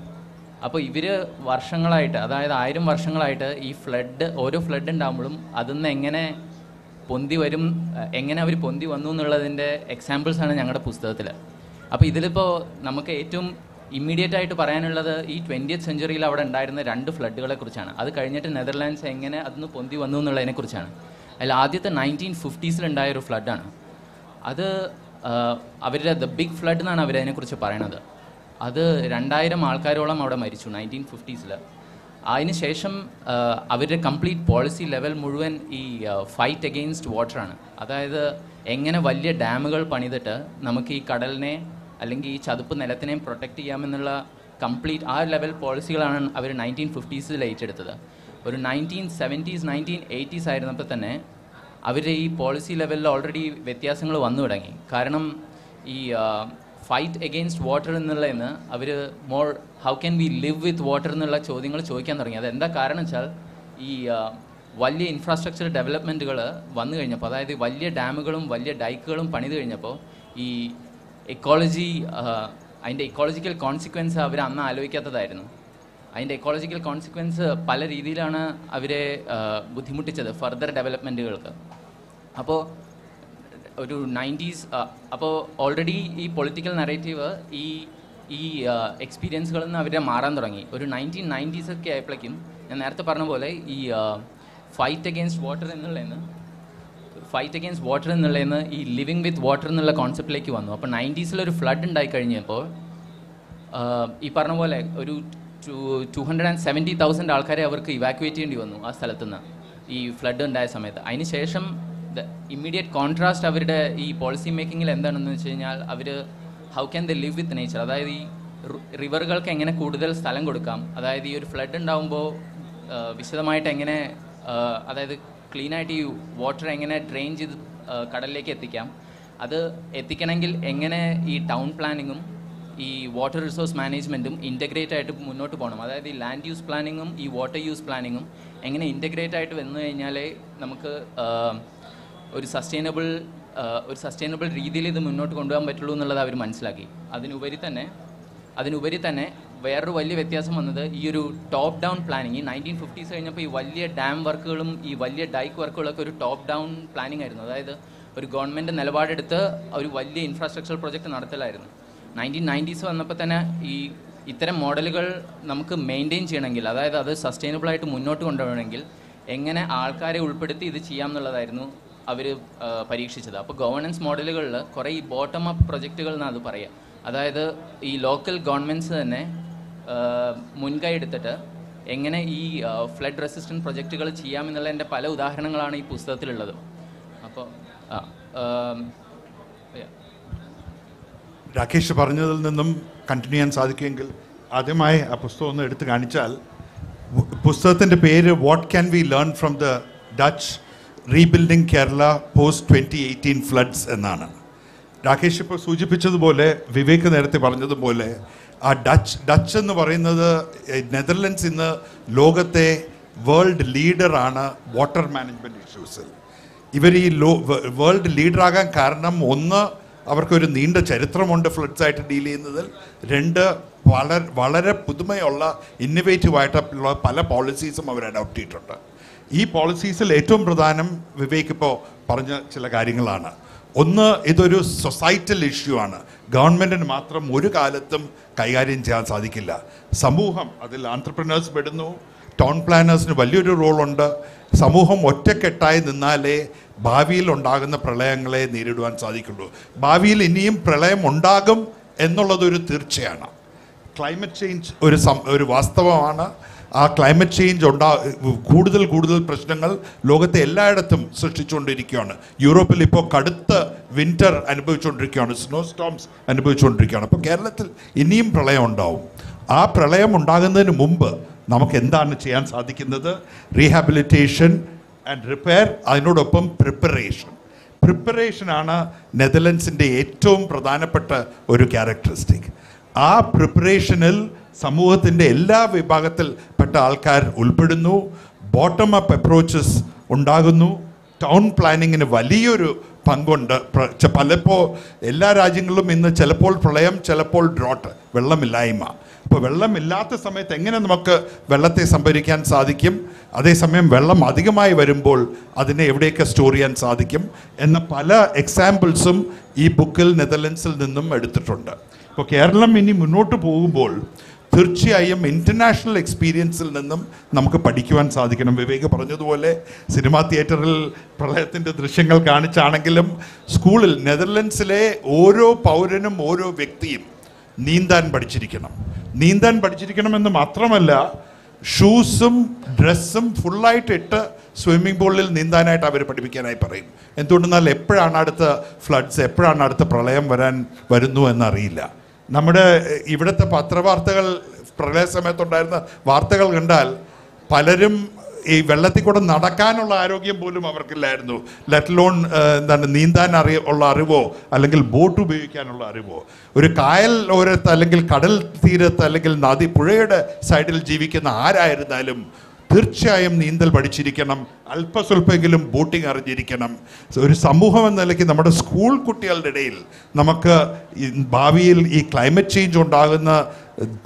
അപ്പോൾ ഇവർ വർഷങ്ങളായിട്ട്, അതായത് 1000 വർഷങ്ങളായിട്ട് ഈ ഓരോ ഫ്ലഡ് ഉണ്ടാകുമ്പോഴും അതിന്ന് എങ്ങനെ പൊന്തി വരും, എങ്ങനെ അവർ പൊന്തി വന്നു എന്നുള്ളതിൻ്റെ എക്സാമ്പിൾസാണ് ഞങ്ങളുടെ പുസ്തകത്തിൽ. അപ്പോൾ ഇതിലിപ്പോൾ നമുക്ക് ഏറ്റവും ഇമ്മീഡിയറ്റ് ആയിട്ട് പറയാനുള്ളത് ഈ 20th സെഞ്ച്വറിയിൽ അവിടെ ഉണ്ടായിരുന്ന 2 ഫ്ലഡുകളെ കുറിച്ചാണ്. അത് കഴിഞ്ഞിട്ട് നെതർലാൻഡ്സ് എങ്ങനെ അതിന് പൊന്തി വന്നു എന്നുള്ളതിനെക്കുറിച്ചാണ്. അതിൽ ആദ്യത്തെ 1950s ഉണ്ടായൊരു ഫ്ലഡാണ്. അത് അവരുടെ ദ ബിഗ് ഫ്ലഡ് എന്നാണ് അവരതിനെക്കുറിച്ച് പറയണത്. അത് 2000 ആൾക്കാരോളം അവിടെ മരിച്ചു 1950s. അതിനുശേഷം അവരുടെ കംപ്ലീറ്റ് പോളിസി ലെവൽ മുഴുവൻ ഈ ഫൈറ്റ് അഗെയിൻസ്റ്റ് വാട്ടറാണ്. അതായത് എങ്ങനെ വലിയ ഡാമുകൾ പണിതിട്ട് നമുക്ക് ഈ കടലിനെ അല്ലെങ്കിൽ ഈ ചതുപ്പ് നിലത്തിനെയും പ്രൊട്ടക്റ്റ് ചെയ്യാമെന്നുള്ള കംപ്ലീറ്റ് ആ ലെവൽ പോളിസികളാണ് അവർ 1950s ഏറ്റെടുത്തത്. ഒരു 1970s 1980s ആയിരുന്നപ്പോൾ തന്നെ അവരുടെ ഈ പോളിസി ലെവലിൽ ഓൾറെഡി വ്യത്യാസങ്ങൾ വന്നു തുടങ്ങി. കാരണം ഈ ഫൈറ്റ് എഗെയിൻസ്റ്റ് വാട്ടർ എന്നുള്ളതെന്ന് അവർ more how can we live with water എന്നുള്ള ചോദ്യങ്ങൾ ചോദിക്കാൻ തുടങ്ങി. അതെന്താ കാരണം വെച്ചാൽ ഈ വലിയ ഇൻഫ്രാസ്ട്രക്ചർ ഡെവലപ്മെൻറ്റുകൾ വന്നു കഴിഞ്ഞപ്പോൾ, അതായത് വലിയ ഡാമുകളും വലിയ ഡൈക്കുകളും പണിത് കഴിഞ്ഞപ്പോൾ ഈ അതിൻ്റെ ഇക്കോളജിക്കൽ കോൺസിക്വൻസ് അവർ അന്ന് ആലോചിക്കാത്തതായിരുന്നു. അതിൻ്റെ ഇക്കോളജിക്കൽ കോൺസിക്വൻസ് പല രീതിയിലാണ് അവരെ ബുദ്ധിമുട്ടിച്ചത് ഫർദർ ഡെവലപ്മെൻറ്റുകൾക്ക്. അപ്പോൾ ഒരു 90s അപ്പോൾ ഓൾറെഡി ഈ പൊളിറ്റിക്കൽ നറേറ്റീവ് ഈ എക്സ്പീരിയൻസുകളിൽ നിന്ന് അവരെ മാറാൻ തുടങ്ങി. ഒരു 1990s ഒക്കെ ആയപ്പോഴേക്കും ഞാൻ നേരത്തെ പറഞ്ഞ പോലെ ഈ ഫൈറ്റ് അഗെയിൻസ്റ്റ് വാട്ടർ എന്നുള്ളതെന്ന് ഈ ലിവിങ് വിത്ത് വാട്ടർ എന്നുള്ള കോൺസെപ്റ്റിലേക്ക് വന്നു. അപ്പോൾ 90s ഒരു ഫ്ലഡ് ഉണ്ടായി കഴിഞ്ഞപ്പോൾ ഈ പറഞ്ഞ പോലെ ഒരു 270,000 ആൾക്കാരെ അവർക്ക് ഇവാക്യുവേറ്റ് ചെയ്യേണ്ടി വന്നു ആ സ്ഥലത്തുനിന്ന് ഈ ഫ്ലഡ് ഉണ്ടായ സമയത്ത്. അതിന് ശേഷം ഇമ്മീഡിയറ്റ് കോൺട്രാസ്റ്റ് അവരുടെ ഈ പോളിസി മേക്കിങ്ങിൽ എന്താണെന്ന് വെച്ച് കഴിഞ്ഞാൽ അവർ how can the live with nature, അതായത് ഈ റിവറുകൾക്ക് എങ്ങനെ കൂടുതൽ സ്ഥലം കൊടുക്കാം, അതായത് ഈ ഒരു ഫ്ലഡ് ഉണ്ടാകുമ്പോൾ വിശദമായിട്ട് എങ്ങനെ അതായത് ക്ലീനായിട്ട് ഈ വാട്ടർ എങ്ങനെ ഡ്രെയിൻ ചെയ്ത് കടലിലേക്ക് എത്തിക്കാം, അത് എത്തിക്കണമെങ്കിൽ എങ്ങനെ ഈ ടൗൺ പ്ലാനിങ്ങും ഈ വാട്ടർ റിസോഴ്സ് മാനേജ്മെൻറ്റും ഇൻ്റഗ്രേറ്റ് ആയിട്ട് മുന്നോട്ട് പോകണം. അതായത് ഈ ലാൻഡ് യൂസ് പ്ലാനിങ്ങും ഈ വാട്ടർ യൂസ് പ്ലാനിങ്ങും എങ്ങനെ ഇൻ്റഗ്രേറ്റ് ആയിട്ട് വന്നു കഴിഞ്ഞാലേ നമുക്ക് ഒരു സസ്റ്റൈനബിൾ രീതിയിൽ ഇത് മുന്നോട്ട് കൊണ്ടുപോകാൻ പറ്റുള്ളൂ എന്നുള്ളത് അവർ മനസ്സിലാക്കി. അതിനുപരി തന്നെ വേറൊരു വലിയ വ്യത്യാസം വന്നത് ഈ ഒരു ടോപ്പ് ഡൗൺ പ്ലാനിങ്. ഈ 1950s കഴിഞ്ഞപ്പോൾ ഈ വലിയ ഡാം വർക്കുകളും ഈ വലിയ ഡൈക്ക് വർക്കുകളൊക്കെ ഒരു ടോപ്പ് ഡൗൺ പ്ലാനിങ് ആയിരുന്നു. അതായത് ഒരു ഗവൺമെൻറ് നിലപാടെടുത്ത് ഒരു വലിയ ഇൻഫ്രാസ്ട്രക്ചർ പ്രോജക്റ്റ് നടത്തലായിരുന്നു. 1990s വന്നപ്പോൾ തന്നെ ഇത്തരം മോഡലുകൾ നമുക്ക് മെയിൻറ്റെയിൻ ചെയ്യണമെങ്കിൽ, അതായത് അത് സസ്റ്റൈനബിളായിട്ട് മുന്നോട്ട് കൊണ്ടുപോകണമെങ്കിൽ എങ്ങനെ ആൾക്കാരെ ഉൾപ്പെടുത്തി ഇത് ചെയ്യാം എന്നുള്ളതായിരുന്നു അവർ പരീക്ഷിച്ചത്. അപ്പോൾ ഗവേണൻസ് മോഡലുകളിൽ കുറേ ഈ ബോട്ടം അപ്പ് പ്രൊജക്റ്റുകൾ എന്നാണ് അത് പറയുക. അതായത് ഈ ലോക്കൽ ഗവൺമെൻറ്റ്സ് തന്നെ മുൻകൈ എടുത്തിട്ട് എങ്ങനെ ഈ ഫ്ലഡ് റെസിസ്റ്റൻറ്റ് പ്രൊജക്റ്റുകൾ ചെയ്യാമെന്നുള്ളതിൻ്റെ പല ഉദാഹരണങ്ങളാണ് ഈ പുസ്തകത്തിലുള്ളത്. അപ്പോൾ രാകേഷ് പറഞ്ഞതിൽ നിന്നും കണ്ടിന്യൂ ചെയ്യാൻ സാധിക്കുമെങ്കിൽ ആദ്യമായി ആ പുസ്തകം ഒന്ന് എടുത്ത് കാണിച്ചാൽ, പുസ്തകത്തിൻ്റെ പേര് what can we learn from the Dutch rebuilding Kerala post 2018 floods എന്നാണ്. രാകേഷ് ഇപ്പോൾ സൂചിപ്പിച്ചതുപോലെ, വിവേക് നേരത്തെ പറഞ്ഞതുപോലെ, ആ ഡച്ച് എന്ന് പറയുന്നത് നെതർലൻഡ്സ് ഇന്ന് ലോകത്തെ വേൾഡ് ലീഡറാണ് വാട്ടർ മാനേജ്മെൻറ്റ് ഇഷ്യൂസിൽ. ഇവർ ഈ വേൾഡ് ലീഡറാകാൻ കാരണം ഒന്ന്, അവർക്കൊരു നീണ്ട ചരിത്രമുണ്ട് ഫ്ലഡ്സായിട്ട് ഡീൽ ചെയ്യുന്നതിൽ. രണ്ട്, വളരെ പുതുമയുള്ള ഇന്നൊവേറ്റീവായിട്ടുള്ള പല പോളിസീസും അവർ അഡോപ്റ്റ് ചെയ്തിട്ടുണ്ട്. ഈ പോളിസീസിൽ ഏറ്റവും പ്രധാനം വിവേക് ഇപ്പോൾ പറഞ്ഞ ചില കാര്യങ്ങളാണ്. ഒന്ന്, ഇതൊരു സൊസൈറ്റൽ ഇഷ്യൂ ആണ്. ഗവൺമെൻറ്റിന് മാത്രം ഒരു കാലത്തും കൈകാര്യം ചെയ്യാൻ സാധിക്കില്ല. സമൂഹം, അതിൽ ആന്ത്രപ്രനേഴ്സ് പെടുന്നു, ടൗൺ പ്ലാനേഴ്സിന് വലിയൊരു റോളുണ്ട്. സമൂഹം ഒറ്റക്കെട്ടായി നിന്നാലേ ഭാവിയിൽ ഉണ്ടാകുന്ന പ്രളയങ്ങളെ നേരിടുവാൻ സാധിക്കുള്ളൂ. ഭാവിയിൽ ഇനിയും പ്രളയം ഉണ്ടാകും എന്നുള്ളതൊരു തീർച്ചയാണ്. ക്ലൈമറ്റ് ചേഞ്ച് ഒരു വാസ്തവമാണ്. ആ ക്ലൈമറ്റ് ചേഞ്ച് കൂടുതൽ പ്രശ്നങ്ങൾ ലോകത്തെ എല്ലായിടത്തും സൃഷ്ടിച്ചുകൊണ്ടിരിക്കുകയാണ്. യൂറോപ്പിൽ ഇപ്പോൾ കടുത്ത വിൻ്റർ അനുഭവിച്ചുകൊണ്ടിരിക്കുകയാണ്, സ്നോ സ്റ്റോംസ് അനുഭവിച്ചുകൊണ്ടിരിക്കുകയാണ്. അപ്പോൾ കേരളത്തിൽ ഇനിയും പ്രളയം ഉണ്ടാവും. ആ പ്രളയം ഉണ്ടാകുന്നതിന് മുമ്പ് നമുക്ക് എന്താണ് ചെയ്യാൻ സാധിക്കുന്നത്? റീഹാബിലിറ്റേഷൻ ആൻഡ് റിപ്പയർ, അതിനോടൊപ്പം പ്രിപ്പറേഷനാണ് നെതർലൻഡ്സിൻ്റെ ഏറ്റവും പ്രധാനപ്പെട്ട ഒരു ക്യാരക്ടറിസ്റ്റിക്. ആ പ്രിപ്പറേഷനിൽ സമൂഹത്തിൻ്റെ എല്ലാ വിഭാഗത്തിൽപ്പെട്ട ആൾക്കാർ ഉൾപ്പെടുന്നു. ബോട്ടം അപ്പ് അപ്രോച്ചസ് ഉണ്ടാകുന്നു. ടൗൺ പ്ലാനിങ്ങിന് വലിയൊരു പങ്കുണ്ട്. പലപ്പോൾ എല്ലാ രാജ്യങ്ങളിലും ഇന്ന് ചിലപ്പോൾ പ്രളയം, ചിലപ്പോൾ ഡ്രോട്ട്, വെള്ളമില്ലായ്മ. അപ്പോൾ വെള്ളമില്ലാത്ത സമയത്ത് എങ്ങനെ നമുക്ക് വെള്ളത്തെ സംഭരിക്കാൻ സാധിക്കും, അതേസമയം വെള്ളം അധികമായി വരുമ്പോൾ അതിനെ എവിടെയൊക്കെ സ്റ്റോർ ചെയ്യാൻ സാധിക്കും എന്ന പല എക്സാമ്പിൾസും ഈ ബുക്കിൽ നെതർലൻഡ്സിൽ നിന്നും എടുത്തിട്ടുണ്ട്. ഇപ്പോൾ കേരളം ഇനി മുന്നോട്ട് പോകുമ്പോൾ തീർച്ചയായും ഇൻ്റർനാഷണൽ എക്സ്പീരിയൻസിൽ നിന്നും നമുക്ക് പഠിക്കുവാൻ സാധിക്കണം. വിവേക് പറഞ്ഞതുപോലെ സിനിമാ തിയേറ്ററിൽ പ്രളയത്തിൻ്റെ ദൃശ്യങ്ങൾ കാണിച്ചാണെങ്കിലും സ്കൂളിൽ നെതർലൻഡ്സിലെ ഓരോ പൗരനും ഓരോ വ്യക്തിയും നീന്താൻ പഠിച്ചിരിക്കണമെന്ന് മാത്രമല്ല ഷൂസും ഡ്രസ്സും ഫുള്ളായിട്ട് ഇട്ട് സ്വിമ്മിംഗ് പൂളിൽ നീന്താനായിട്ട് അവർ പഠിപ്പിക്കാനായി പറയും. എന്തുകൊണ്ടെന്നാൽ എപ്പോഴാണ് അടുത്ത ഫ്ലഡ്സ്, എപ്പോഴാണ് അടുത്ത പ്രളയം വരുന്നു എന്നറിയില്ല. നമ്മുടെ ഇവിടുത്തെ പത്രവാർത്തകൾ പ്രളയ സമയത്തുണ്ടായിരുന്ന വാർത്തകൾ കണ്ടാൽ പലരും ഈ വെള്ളത്തിൽ കൂടെ നടക്കാനുള്ള ആരോഗ്യം പോലും അവർക്കില്ലായിരുന്നു. ലെറ്റ് ലോൺ നീന്താൻ ഉള്ള അറിവോ അല്ലെങ്കിൽ ബോട്ട് ഉപയോഗിക്കാനുള്ള അറിവോ. ഒരു കായൽ ഓരത്ത് അല്ലെങ്കിൽ കടൽ തീരത്ത് അല്ലെങ്കിൽ നദി പുഴയുടെ സൈഡിൽ ജീവിക്കുന്ന ആരായിരുന്നാലും തീർച്ചയായും നീന്തൽ പഠിച്ചിരിക്കണം, അല്പസ്വല്പമെങ്കിലും ബോട്ടിംഗ് അറിഞ്ഞിരിക്കണം. ഒരു സമൂഹം എന്ന നിലയ്ക്ക് നമ്മുടെ സ്കൂൾ കുട്ടികളുടെ ഇടയിൽ നമുക്ക് ഭാവിയിൽ ഈ ക്ലൈമറ്റ് ചേഞ്ച് ഉണ്ടാകുന്ന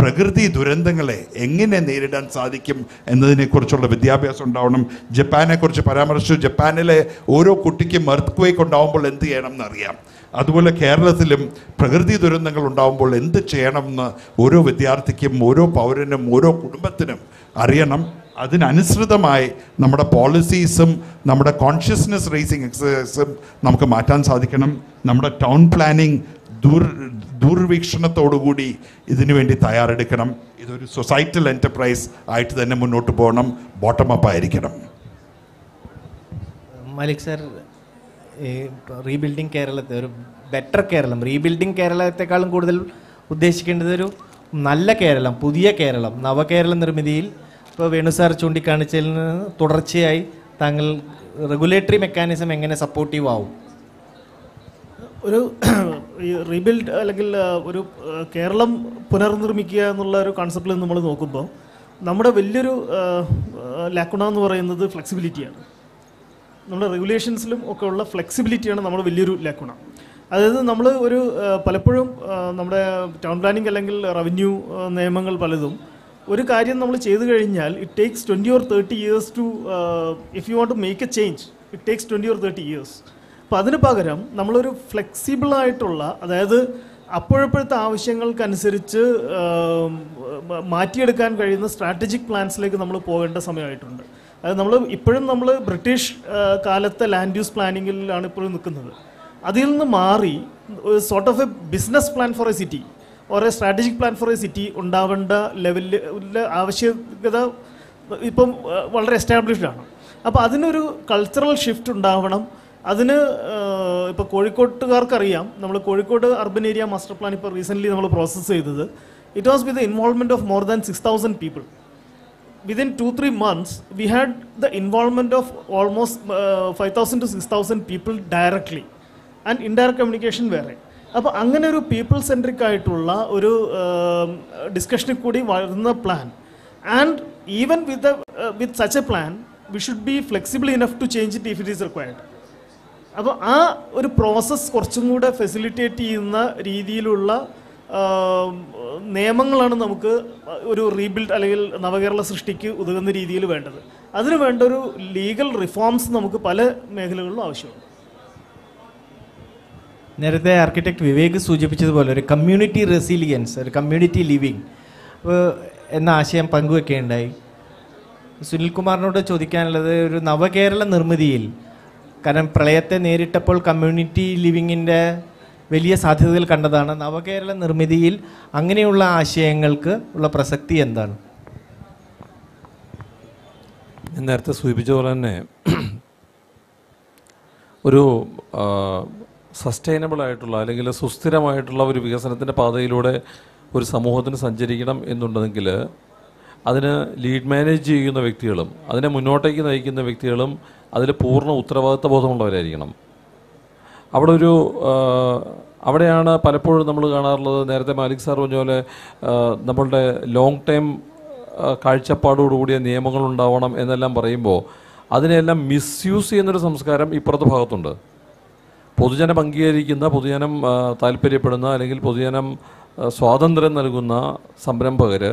പ്രകൃതി ദുരന്തങ്ങളെ എങ്ങനെ നേരിടാൻ സാധിക്കും എന്നതിനെക്കുറിച്ചുള്ള വിദ്യാഭ്യാസം ഉണ്ടാവണം. ജപ്പാനെക്കുറിച്ച് പരാമർശിച്ചു. ജപ്പാനിലെ ഓരോ കുട്ടിക്കും എർത്ത്ക്വേക്ക് ഉണ്ടാകുമ്പോൾ എന്ത് ചെയ്യണം എന്നറിയാം. അതുപോലെ കേരളത്തിലും പ്രകൃതി ദുരന്തങ്ങൾ ഉണ്ടാകുമ്പോൾ എന്ത് ചെയ്യണമെന്ന് ഓരോ വിദ്യാർത്ഥിക്കും, ഓരോ പൗരനും, ഓരോ കുടുംബത്തിനും അറിയണം. അതിനനുസൃതമായി നമ്മുടെ പോളിസീസും നമ്മുടെ കോൺഷ്യസ്നെസ് റേസിംഗ് എക്സസൈസും നമുക്ക് മാറ്റാൻ സാധിക്കണം. നമ്മുടെ ടൗൺ പ്ലാനിങ് ദൂർവീക്ഷണത്തോടുകൂടി ഇതിനു വേണ്ടി തയ്യാറെടുക്കണം. ഇതൊരു സൊസൈറ്റൽ എൻ്റർപ്രൈസ് ആയിട്ട് തന്നെ മുന്നോട്ട് പോകണം, ബോട്ടം അപ്പ് ആയിരിക്കണം. മാലിക് സാർ, റീബിൽഡിംഗ് കേരളത്തെ ഒരു ബെറ്റർ കേരളം, റീബിൽഡിംഗ് കേരളത്തെക്കാളും കൂടുതൽ ഉദ്ദേശിക്കേണ്ടത് ഒരു നല്ല കേരളം, പുതിയ കേരളം, നവകേരള നിർമ്മിതിയിൽ ഇപ്പോൾ വേണു സാർ ചൂണ്ടിക്കാണിച്ചതിൽ നിന്ന് തുടർച്ചയായി താങ്കൾ റെഗുലേറ്ററി മെക്കാനിസം എങ്ങനെ സപ്പോർട്ടീവ് ആവും? ഒരു ഈ റീബിൽഡ് അല്ലെങ്കിൽ ഒരു കേരളം പുനർനിർമ്മിക്കുക എന്നുള്ള ഒരു കോൺസെപ്റ്റിൽ നമ്മൾ നോക്കുമ്പോൾ നമ്മുടെ വലിയൊരു ലാക്കുണ എന്ന് പറയുന്നത് ഫ്ലെക്സിബിലിറ്റിയാണ്. നമ്മുടെ റെഗുലേഷൻസിലും ഒക്കെ ഉള്ള ഫ്ലെക്സിബിലിറ്റിയാണ് നമ്മുടെ വലിയൊരു ലാക്കുണ. അതായത് നമ്മൾ ഒരു പലപ്പോഴും നമ്മുടെ ടൗൺ പ്ലാനിങ് അല്ലെങ്കിൽ റവന്യൂ നിയമങ്ങൾ പലതും ഒരു കാര്യം നമ്മൾ ചെയ്തു കഴിഞ്ഞാൽ it takes 20 or 30 years to if you want to make a change it takes 20 or 30 years. അപ്പോൾ അതിന് പകരം നമ്മളൊരു ഫ്ലെക്സിബിളായിട്ടുള്ള, അതായത് അപ്പോഴപ്പോഴത്തെ ആവശ്യങ്ങൾക്കനുസരിച്ച് മാറ്റിയെടുക്കാൻ കഴിയുന്ന സ്ട്രാറ്റജിക് പ്ലാൻസിലേക്ക് നമ്മൾ പോകേണ്ട സമയമായിട്ടുണ്ട്. അതായത് ഇപ്പോഴും നമ്മൾ ബ്രിട്ടീഷ് കാലത്തെ ലാൻഡ് യൂസ് പ്ലാനിങ്ങിലാണ് ഇപ്പോഴും നിൽക്കുന്നത്. അതിൽ നിന്ന് മാറി sort of a business plan for a city or a strategic plan for a city ഉണ്ടാവേണ്ട ലെവലിലെ ആവശ്യകത ഇപ്പം വളരെ എസ്റ്റാബ്ലിഷ്ഡ് ആണ്. അപ്പോൾ അതിനൊരു കൾച്ചറൽ ഷിഫ്റ്റ് ഉണ്ടാവണം. അതിന് ഇപ്പോൾ കോഴിക്കോട്ടുകാർക്കറിയാം, നമ്മൾ Kozhikode urban area master plan ഇപ്പോൾ റീസെൻ്റ്ലി നമ്മൾ പ്രോസസ്സ് ചെയ്തത്, it was with the involvement of more than 6,000 people. Within 2-3 months, we had the involvement of almost 5,000 to 6,000 people directly and indirect communication വേറെ. അപ്പോൾ അങ്ങനെ ഒരു പീപ്പിൾ സെൻട്രിക് ആയിട്ടുള്ള ഒരു ഡിസ്കഷനിൽ കൂടി വരുന്ന plan, and even with such a plan we should be flexible enough to change it if it is required. അപ്പോൾ ആ ഒരു പ്രോസസ്സ് കുറച്ചും കൂടെ ഫെസിലിറ്റേറ്റ് ചെയ്യുന്ന രീതിയിലുള്ള നിയമങ്ങളാണ് നമുക്ക് ഒരു റീബിൽഡ് അല്ലെങ്കിൽ നവകേരള സൃഷ്ടിക്ക് ഉതകുന്ന രീതിയിൽ വേണ്ടത്. അതിന് വേണ്ട ഒരു ലീഗൽ റിഫോംസ് നമുക്ക് പല മേഖലകളിലും ആവശ്യമാണ്. നേരത്തെ ആർക്കിടെക്ട് വിവേക് സൂചിപ്പിച്ചതുപോലെ ഒരു കമ്മ്യൂണിറ്റി റെസിലിയൻസ്, ഒരു കമ്മ്യൂണിറ്റി ലിവിങ് എന്ന ആശയം പങ്കുവെക്കുകയുണ്ടായി. സുനിൽകുമാറിനോട് ചോദിക്കാനുള്ളത്, ഒരു നവകേരള നിർമ്മിതിയിൽ, കാരണം പ്രളയത്തെ നേരിട്ടപ്പോൾ കമ്മ്യൂണിറ്റി ലിവിങ്ങിൻ്റെ വലിയ സാധ്യതകൾ കണ്ടതാണ്, നവകേരള നിർമ്മിതിയിൽ അങ്ങനെയുള്ള ആശയങ്ങൾക്ക് ഉള്ള പ്രസക്തി എന്താണ്? ഞാൻ നേരത്തെ സൂചിപ്പിച്ച പോലെ തന്നെ ഒരു സസ്റ്റൈനബിൾ ആയിട്ടുള്ള അല്ലെങ്കിൽ സുസ്ഥിരമായിട്ടുള്ള ഒരു വികസനത്തിൻ്റെ പാതയിലൂടെ ഒരു സമൂഹത്തിന് സഞ്ചരിക്കണം എന്നുണ്ടെങ്കിൽ അതിന് ലീഡ് മാനേജ് ചെയ്യുന്ന വ്യക്തികളും അതിനെ മുന്നോട്ടേക്ക് നയിക്കുന്ന വ്യക്തികളും അതിൽ പൂർണ്ണ ഉത്തരവാദിത്വ ബോധമുള്ളവരായിരിക്കണം. അവിടെയാണ് പലപ്പോഴും നമ്മൾ കാണാറുള്ളത്, നേരത്തെ മാലിക് സാർ പറഞ്ഞ പോലെ നമ്മളുടെ ലോങ് ടൈം കാഴ്ചപ്പാടോടുകൂടിയ നിയമങ്ങൾ ഉണ്ടാവണം എന്നെല്ലാം പറയുമ്പോൾ അതിനെല്ലാം മിസ്യൂസ് ചെയ്യുന്നൊരു സംസ്കാരം ഇപ്പുറത്തെ ഭാഗത്തുണ്ട്. പൊതുജനം അംഗീകരിക്കുന്ന, പൊതുജനം താല്പര്യപ്പെടുന്ന, അല്ലെങ്കിൽ പൊതുജനം സ്വാതന്ത്ര്യം നൽകുന്ന സംരംഭകർ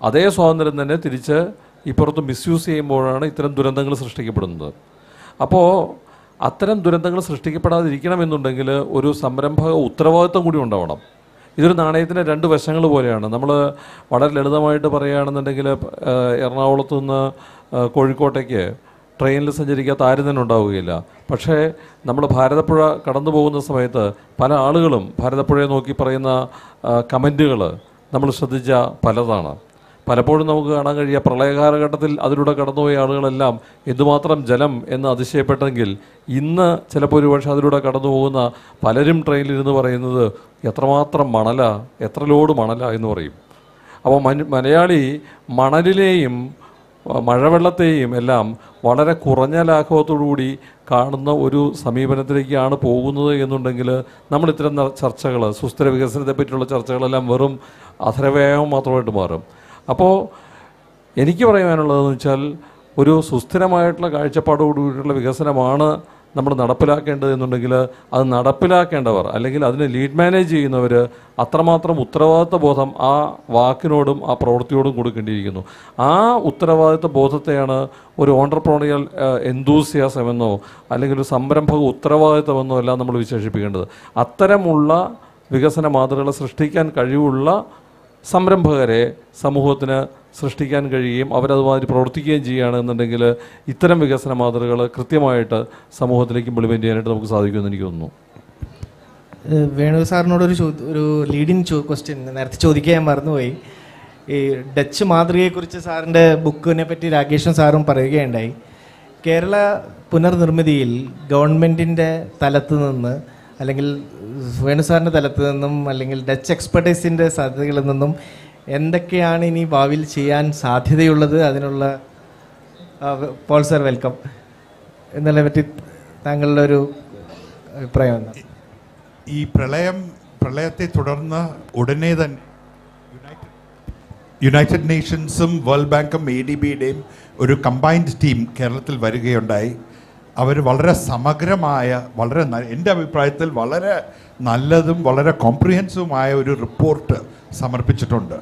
അതേ സ്വാതന്ത്ര്യം തന്നെ തിരിച്ച് ഇപ്പുറത്ത് മിസ്യൂസ് ചെയ്യുമ്പോഴാണ് ഇത്തരം ദുരന്തങ്ങൾ സൃഷ്ടിക്കപ്പെടുന്നത്. അപ്പോൾ അത്തരം ദുരന്തങ്ങൾ സൃഷ്ടിക്കപ്പെടാതിരിക്കണമെന്നുണ്ടെങ്കിൽ ഒരു സംരംഭക ഉത്തരവാദിത്വം കൂടി ഉണ്ടാവണം. ഇതൊരു നാണയത്തിൻ്റെ രണ്ട് വശങ്ങൾ പോലെയാണ്. നമ്മൾ വളരെ ലളിതമായിട്ട് പറയുകയാണെന്നുണ്ടെങ്കിൽ എറണാകുളത്തു നിന്ന് കോഴിക്കോട്ടേക്ക് ട്രെയിനിൽ സഞ്ചരിക്കാത്ത ആരും തന്നെ ഉണ്ടാവുകയില്ല. പക്ഷേ നമ്മൾ ഭാരതപ്പുഴ കടന്നു പോകുന്ന സമയത്ത് പല ആളുകളും ഭാരതപ്പുഴയെ നോക്കി പറയുന്ന കമൻറ്റുകൾ നമ്മൾ ശ്രദ്ധിച്ച പലതാണ്. പലപ്പോഴും നമുക്ക് കാണാൻ കഴിയുക, പ്രളയകാലഘട്ടത്തിൽ അതിലൂടെ കടന്നുപോയ ആളുകളെല്ലാം എന്തുമാത്രം ജലം എന്ന് അതിശയപ്പെട്ടെങ്കിൽ ഇന്ന് ചിലപ്പോൾ ഒരുപക്ഷെ അതിലൂടെ കടന്നു പോകുന്ന പലരും ട്രെയിനിലിരുന്ന് പറയുന്നത് എത്രമാത്രം മണല, എത്ര ലോഡ് മണല എന്ന് പറയും. അപ്പോൾ മലയാളി മണലിനെയും മഴവെള്ളത്തെയും എല്ലാം വളരെ കുറഞ്ഞ ലാഘവത്തോടുകൂടി കാണുന്ന ഒരു സമീപനത്തിലേക്കാണ് പോകുന്നത് എന്നുണ്ടെങ്കിൽ നമ്മൾ ഇത്തരം ചർച്ചകൾ, സുസ്ഥിര വികസനത്തെ പറ്റിയുള്ള ചർച്ചകളെല്ലാം വെറും അധരവ്യായാമം മാത്രമായിട്ട് മാറും. അപ്പോൾ എനിക്ക് പറയാനുള്ളതെന്ന് വെച്ചാൽ ഒരു സുസ്ഥിരമായിട്ടുള്ള കാഴ്ചപ്പാടോടുകൂടിയുള്ള വികസനമാണ് നമ്മൾ നടപ്പിലാക്കേണ്ടത് എന്നുണ്ടെങ്കിൽ അത് നടപ്പിലാക്കേണ്ടവർ അല്ലെങ്കിൽ അതിനെ ലീഡ് മാനേജ് ചെയ്യുന്നവർ അത്രമാത്രം ഉത്തരവാദിത്വ ബോധം ആ വാക്കിനോടും ആ പ്രവൃത്തിയോടും കൊടുക്കേണ്ടിയിരിക്കുന്നു. ആ ഉത്തരവാദിത്വ ബോധത്തെയാണ് ഒരു ഓൺട്രപ്രണറിയൽ എന്തൂസിയാസം എന്നോ അല്ലെങ്കിൽ ഒരു സംരംഭക ഉത്തരവാദിത്വമെന്നോ എല്ലാം നമ്മൾ വിശേഷിപ്പിക്കേണ്ടത്. അത്തരമുള്ള വികസന മാതൃകകളെ സൃഷ്ടിക്കാൻ കഴിവുള്ള സംരംഭകരെ സമൂഹത്തിന് സൃഷ്ടിക്കാൻ കഴിയുകയും അവരതുമാതിരി പ്രവർത്തിക്കുകയും ചെയ്യുകയാണെന്നുണ്ടെങ്കിൽ ഇത്തരം വികസന മാതൃകകൾ കൃത്യമായിട്ട് സമൂഹത്തിലേക്ക് ഇംപ്ലിമെൻറ്റ് ചെയ്യാനായിട്ട് നമുക്ക് സാധിക്കുമെന്ന് എനിക്ക് തോന്നുന്നു. വേണു സാറിനോടൊരു ഒരു ലീഡിങ് ക്വസ്റ്റ്യൻ നേരത്തെ ചോദിക്കാൻ ഞാൻ മറന്നുപോയി. ഈ ഡച്ച് മാതൃകയെക്കുറിച്ച് സാറിൻ്റെ ബുക്കിനെ പറ്റി രാകേഷും സാറും പറയുകയുണ്ടായി. കേരള പുനർനിർമ്മിതിയിൽ ഗവൺമെൻറ്റിൻ്റെ തലത്ത് നിന്ന് അല്ലെങ്കിൽ വേണുസാറിൻ്റെ തലത്ത് നിന്നും അല്ലെങ്കിൽ ഡച്ച് എക്സ്പെർട്ടൈസിൻ്റെ സാധ്യതകളിൽ നിന്നും എന്തൊക്കെയാണ് ഇനി ഭാവിയിൽ ചെയ്യാൻ സാധ്യതയുള്ളത്, അതിനുള്ള പോൾ സാർ വെൽക്കം എന്നതിനെ പറ്റി താങ്കളുടെ ഒരു അഭിപ്രായം എന്താണ്? ഈ പ്രളയത്തെ തുടർന്ന് ഉടനെ തന്നെ യുണൈറ്റഡ് നേഷൻസും വേൾഡ് ബാങ്കും ADBയുടെയും ഒരു കമ്പൈൻഡ് ടീം കേരളത്തിൽ വരികയുണ്ടായി. അവർ വളരെ സമഗ്രമായ, വളരെ എൻ്റെ അഭിപ്രായത്തിൽ വളരെ നല്ലതും വളരെ കോംപ്രിഹെൻസീവുമായ ഒരു റിപ്പോർട്ട് സമർപ്പിച്ചിട്ടുണ്ട്.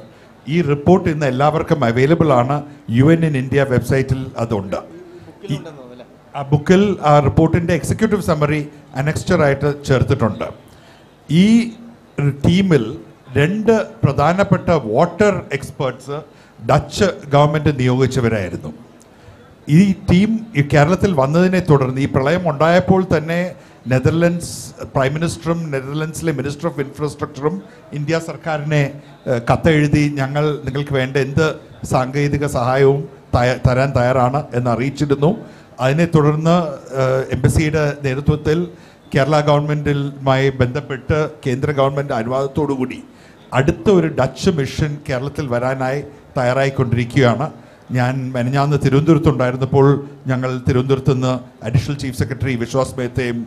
ഈ റിപ്പോർട്ട് ഇന്ന് എല്ലാവർക്കും അവൈലബിൾ ആണ്. UN in India വെബ്സൈറ്റിൽ അതുണ്ട്. ആ ബുക്കിൽ ആ റിപ്പോർട്ടിൻ്റെ എക്സിക്യൂട്ടീവ് സമ്മറി അനക്സ്റ്ററായിട്ട് ചേർത്തിട്ടുണ്ട്. ഈ ടീമിൽ 2 പ്രധാനപ്പെട്ട വാട്ടർ എക്സ്പേർട്സ് ഡച്ച് ഗവൺമെൻറ് നിയോഗിച്ചവരായിരുന്നു. ഈ ടീം ഈ കേരളത്തിൽ വന്നതിനെ തുടർന്ന് ഈ പ്രളയം ഉണ്ടായപ്പോൾ തന്നെ നെതർലൻഡ്സ് പ്രൈം മിനിസ്റ്ററും നെതർലൻഡ്സിലെ മിനിസ്റ്റർ ഓഫ് ഇൻഫ്രാസ്ട്രക്ചറും ഇന്ത്യ സർക്കാരിനെ കത്തെഴുതി നിങ്ങൾക്ക് വേണ്ട എന്ത് സാങ്കേതിക സഹായവും തരാൻ തയ്യാറാണ് എന്ന് അറിയിച്ചിരുന്നു. അതിനെ തുടർന്ന് എംബസിയുടെ നേതൃത്വത്തിൽ കേരള ഗവൺമെൻറ്റുമായി ബന്ധപ്പെട്ട് കേന്ദ്ര ഗവൺമെൻറ് അനുവാദത്തോടുകൂടി അടുത്ത ഒരു ഡച്ച് മിഷൻ കേരളത്തിൽ വരാനായി തയ്യാറായിക്കൊണ്ടിരിക്കുകയാണ്. ഞാൻ മെനഞ്ഞാന്ന് തിരുവനന്തപുരത്തുണ്ടായിരുന്നപ്പോൾ ഞങ്ങൾ തിരുവനന്തപുരത്ത് നിന്ന് അഡീഷണൽ ചീഫ് സെക്രട്ടറി വിശ്വാസ് മേത്തയും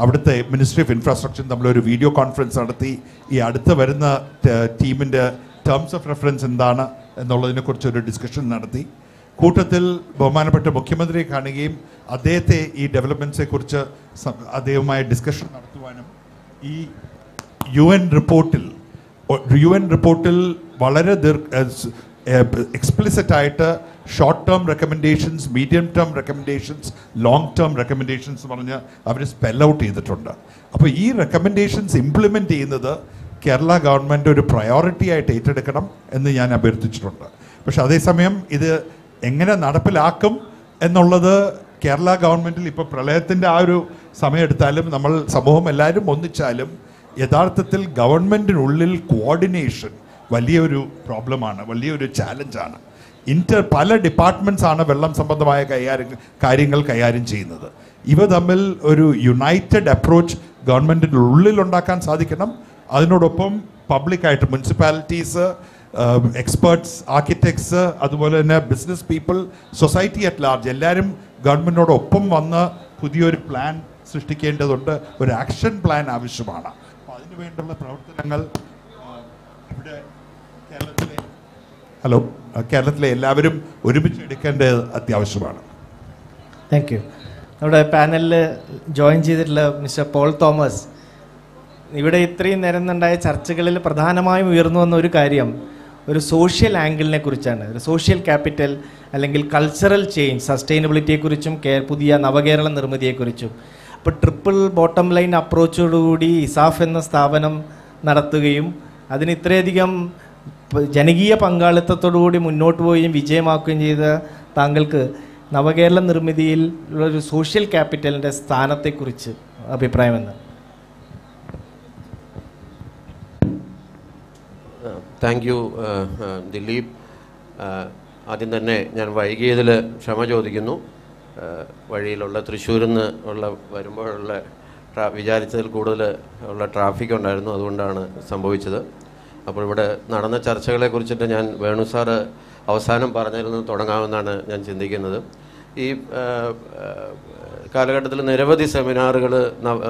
അവിടുത്തെ മിനിസ്ട്രി ഓഫ് ഇൻഫ്രാസ്ട്രക്ചറും തമ്മിലൊരു വീഡിയോ കോൺഫറൻസ് നടത്തി. ഈ അടുത്ത് വരുന്ന ടീമിൻ്റെ ടേംസ് ഓഫ് റെഫറൻസ് എന്താണ് എന്നുള്ളതിനെക്കുറിച്ചൊരു ഡിസ്കഷൻ നടത്തി. കൂട്ടത്തിൽ ബഹുമാനപ്പെട്ട മുഖ്യമന്ത്രിയെ കാണുകയും അദ്ദേഹത്തെ ഈ ഡെവലപ്മെൻറ്റ്സെക്കുറിച്ച് അദ്ദേഹവുമായി ഡിസ്കഷൻ നടത്തുവാനും ഈ UN റിപ്പോർട്ടിൽ വളരെ എക്സ്പ്ലിസിറ്റ് ആയിട്ട് short term recommendations, medium term recommendations, long term recommendations പറഞ്ഞ് അവർ സ്പെൽ ഔട്ട് ചെയ്തിട്ടുണ്ട്. അപ്പോൾ ഈ റെക്കമെൻഡേഷൻസ് ഇംപ്ലിമെൻറ്റ് ചെയ്യുന്നത് കേരള ഗവൺമെൻറ് ഒരു പ്രയോറിറ്റി ആയിട്ട് ഏറ്റെടുക്കണം എന്ന് ഞാൻ അഭ്യർത്ഥിച്ചിട്ടുണ്ട്. പക്ഷെ അതേസമയം ഇത് എങ്ങനെ നടപ്പിലാക്കും എന്നുള്ളത് കേരള ഗവൺമെൻറ്റിൽ ഇപ്പോൾ പ്രളയത്തിൻ്റെ ആ ഒരു സമയം എടുത്താലും നമ്മൾ സമൂഹം എല്ലാവരും ഒന്നിച്ചാലും യഥാർത്ഥത്തിൽ ഗവൺമെൻറ്റിനുള്ളിൽ കോർഡിനേഷൻ വലിയൊരു പ്രോബ്ലമാണ്, വലിയൊരു ചാലഞ്ചാണ്. പല ഡിപ്പാർട്ട്മെൻറ്റ്സ് ആണ് വെള്ളം സംബന്ധമായ കാര്യങ്ങൾ കൈകാര്യം ചെയ്യുന്നത്. ഇവ തമ്മിൽ ഒരു യുണൈറ്റഡ് അപ്രോച്ച് ഗവൺമെൻറ്റിൻ്റെ ഉള്ളിൽ ഉണ്ടാക്കാൻ സാധിക്കണം. അതിനോടൊപ്പം പബ്ലിക്കായിട്ട് മുനിസിപ്പാലിറ്റീസ്, എക്സ്പേർട്സ്, ആർക്കിടെക്ട്സ്, അതുപോലെ തന്നെ business people, society at large എല്ലാവരും ഗവൺമെൻറ്റിനോടൊപ്പം വന്ന് പുതിയൊരു പ്ലാൻ സൃഷ്ടിക്കേണ്ടതുണ്ട്. ഒരു ആക്ഷൻ പ്ലാൻ ആവശ്യമാണ്. അപ്പോൾ അതിനുവേണ്ടുള്ള പ്രവർത്തനങ്ങൾ ഇവിടെ കേരളത്തിലെ എല്ലാവരും ഒരുമിച്ച് എടുക്കേണ്ടത് അത്യാവശ്യമാണ്. Thank you. നമ്മുടെ പാനലിൽ ജോയിൻ ചെയ്തിട്ടുള്ള മിസ്റ്റർ പോൾ തോമസ്, ഇവിടെ ഇത്രയും നേരം ഉണ്ടായ ചർച്ചകളിൽ പ്രധാനമായും ഉയർന്നു വന്ന ഒരു കാര്യം ഒരു സോഷ്യൽ ആംഗിളിനെ കുറിച്ചാണ്. ഒരു സോഷ്യൽ ക്യാപിറ്റൽ അല്ലെങ്കിൽ കൾച്ചറൽ ചേഞ്ച്, സസ്റ്റൈനബിലിറ്റിയെക്കുറിച്ചും പുതിയ നവകേരള നിർമ്മിതിയെക്കുറിച്ചും. അപ്പോൾ ട്രിപ്പിൾ ബോട്ടം ലൈൻ അപ്രോച്ചോടുകൂടി ഇസാഫ് എന്ന സ്ഥാപനം നടത്തുകയും അതിന് ഇത്രയധികം ജനകീയ പങ്കാളിത്തത്തോടുകൂടി മുന്നോട്ട് പോവുകയും വിജയമാക്കുകയും ചെയ്ത താങ്കൾക്ക് നവകേരള നിർമ്മിതിയിൽ ഉള്ളൊരു സോഷ്യൽ ക്യാപിറ്റലിൻ്റെ സ്ഥാനത്തെക്കുറിച്ച് അഭിപ്രായമെന്ന്? Thank you Dileep. ആദ്യം തന്നെ ഞാൻ വൈകിയതിൽ ക്ഷമ ചോദിക്കുന്നു. വഴിയിലുള്ള തൃശ്ശൂരിൽ നിന്ന് വരുമ്പോഴുള്ള വിചാരിച്ചതിൽ കൂടുതൽ ഉള്ള ട്രാഫിക് ഉണ്ടായിരുന്നു, അതുകൊണ്ടാണ് സംഭവിച്ചത്. അപ്പോൾ ഇവിടെ നടന്ന ചർച്ചകളെ കുറിച്ചിട്ട് ഞാൻ വേണു സാറ് അവസാനം പറഞ്ഞതിൽ നിന്ന് തുടങ്ങാമെന്നാണ് ഞാൻ ചിന്തിക്കുന്നത്. ഈ കാലഘട്ടത്തിൽ നിരവധി സെമിനാറുകൾ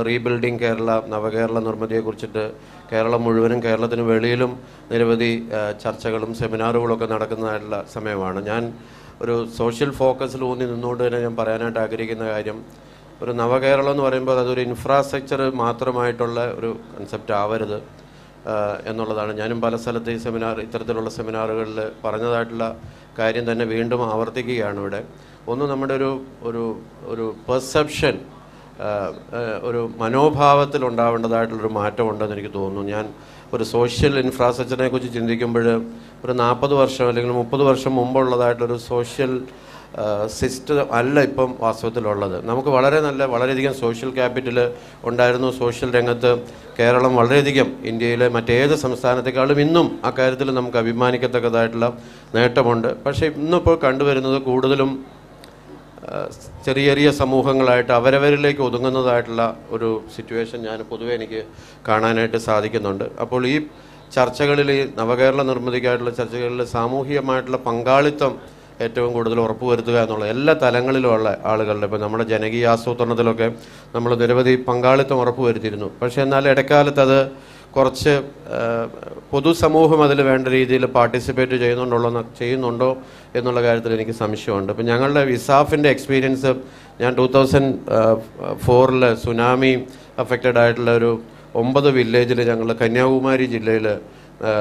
റീബിൽഡിംഗ് കേരള, നവകേരള നിർമ്മിതിയെക്കുറിച്ചിട്ട് കേരളം മുഴുവനും കേരളത്തിന് വെളിയിലും നിരവധി ചർച്ചകളും സെമിനാറുകളൊക്കെ നടക്കുന്നതായിട്ടുള്ള സമയമാണ്. ഞാൻ ഒരു സോഷ്യൽ ഫോക്കസിൽ ഊന്നി നിന്നുകൊണ്ട് തന്നെ ഞാൻ പറയാനായിട്ട് ആഗ്രഹിക്കുന്ന കാര്യം, ഒരു നവകേരളം എന്ന് പറയുമ്പോൾ അതൊരു ഇൻഫ്രാസ്ട്രക്ചർ മാത്രമായിട്ടുള്ള ഒരു കൺസെപ്റ്റ് ആവരുത് എന്നുള്ളതാണ്. ഞാനും പല സ്ഥലത്ത് ഈ ഇത്തരത്തിലുള്ള സെമിനാറുകളിൽ പറഞ്ഞതായിട്ടുള്ള കാര്യം തന്നെ വീണ്ടും ആവർത്തിക്കുകയാണ് ഇവിടെ. ഒന്ന്, നമ്മുടെ ഒരു പെർസെപ്ഷൻ, ഒരു മനോഭാവത്തിൽ ഉണ്ടാവേണ്ടതായിട്ടുള്ളൊരു മാറ്റമുണ്ടെന്ന് എനിക്ക് തോന്നുന്നു. ഞാൻ ഒരു സോഷ്യൽ ഇൻഫ്രാസ്ട്രക്ചറിനെ കുറിച്ച് ചിന്തിക്കുമ്പോൾ ഒരു 40 വർഷം അല്ലെങ്കിൽ 30 വർഷം മുമ്പുള്ളതായിട്ടൊരു സോഷ്യൽ സിസ്റ്റം അല്ല ഇപ്പം വാസ്തവത്തിലുള്ളത്. നമുക്ക് വളരെയധികം സോഷ്യൽ ക്യാപിറ്റൽ ഉണ്ടായിരുന്നു. സോഷ്യൽ രംഗത്ത് കേരളം വളരെയധികം ഇന്ത്യയിലെ മറ്റേത് സംസ്ഥാനത്തെക്കാളും ഇന്നും അക്കാര്യത്തിൽ നമുക്ക് അഭിമാനിക്കത്തക്കതായിട്ടുള്ള നേട്ടമുണ്ട്. പക്ഷേ ഇന്നിപ്പോൾ കണ്ടുവരുന്നത് കൂടുതലും ചെറിയ ചെറിയ സമൂഹങ്ങളായിട്ട് അവരവരിലേക്ക് ഒതുങ്ങുന്നതായിട്ടുള്ള ഒരു സിറ്റുവേഷൻ പൊതുവെ എനിക്ക് കാണാനായിട്ട് സാധിക്കുന്നുണ്ട്. അപ്പോൾ ഈ ചർച്ചകളിൽ, ഈ നവകേരള നിർമ്മിതിക്കായിട്ടുള്ള ചർച്ചകളിൽ സാമൂഹികമായിട്ടുള്ള പങ്കാളിത്തം ഏറ്റവും കൂടുതൽ ഉറപ്പുവരുത്തുക എന്നുള്ള എല്ലാ തലങ്ങളിലുമുള്ള ആളുകളുടെ, ഇപ്പോൾ നമ്മുടെ ജനകീയ ആസൂത്രണത്തിലൊക്കെ നമ്മൾ നിരവധി പങ്കാളിത്തം ഉറപ്പുവരുത്തിയിരുന്നു. പക്ഷേ എന്നാൽ ഇടക്കാലത്ത് അത് കുറച്ച് പൊതുസമൂഹം അതിൽ വേണ്ട രീതിയിൽ പാർട്ടിസിപ്പേറ്റ് ചെയ്യുന്നുണ്ടോ എന്നുള്ള കാര്യത്തിൽ എനിക്ക് സംശയമുണ്ട്. ഇപ്പം ഞങ്ങളുടെ ഇസാഫിൻ്റെ എക്സ്പീരിയൻസ്, ഞാൻ 2004 സുനാമി അഫക്റ്റഡ് ആയിട്ടുള്ള ഒരു 9 വില്ലേജിൽ ഞങ്ങൾ കന്യാകുമാരി ജില്ലയിൽ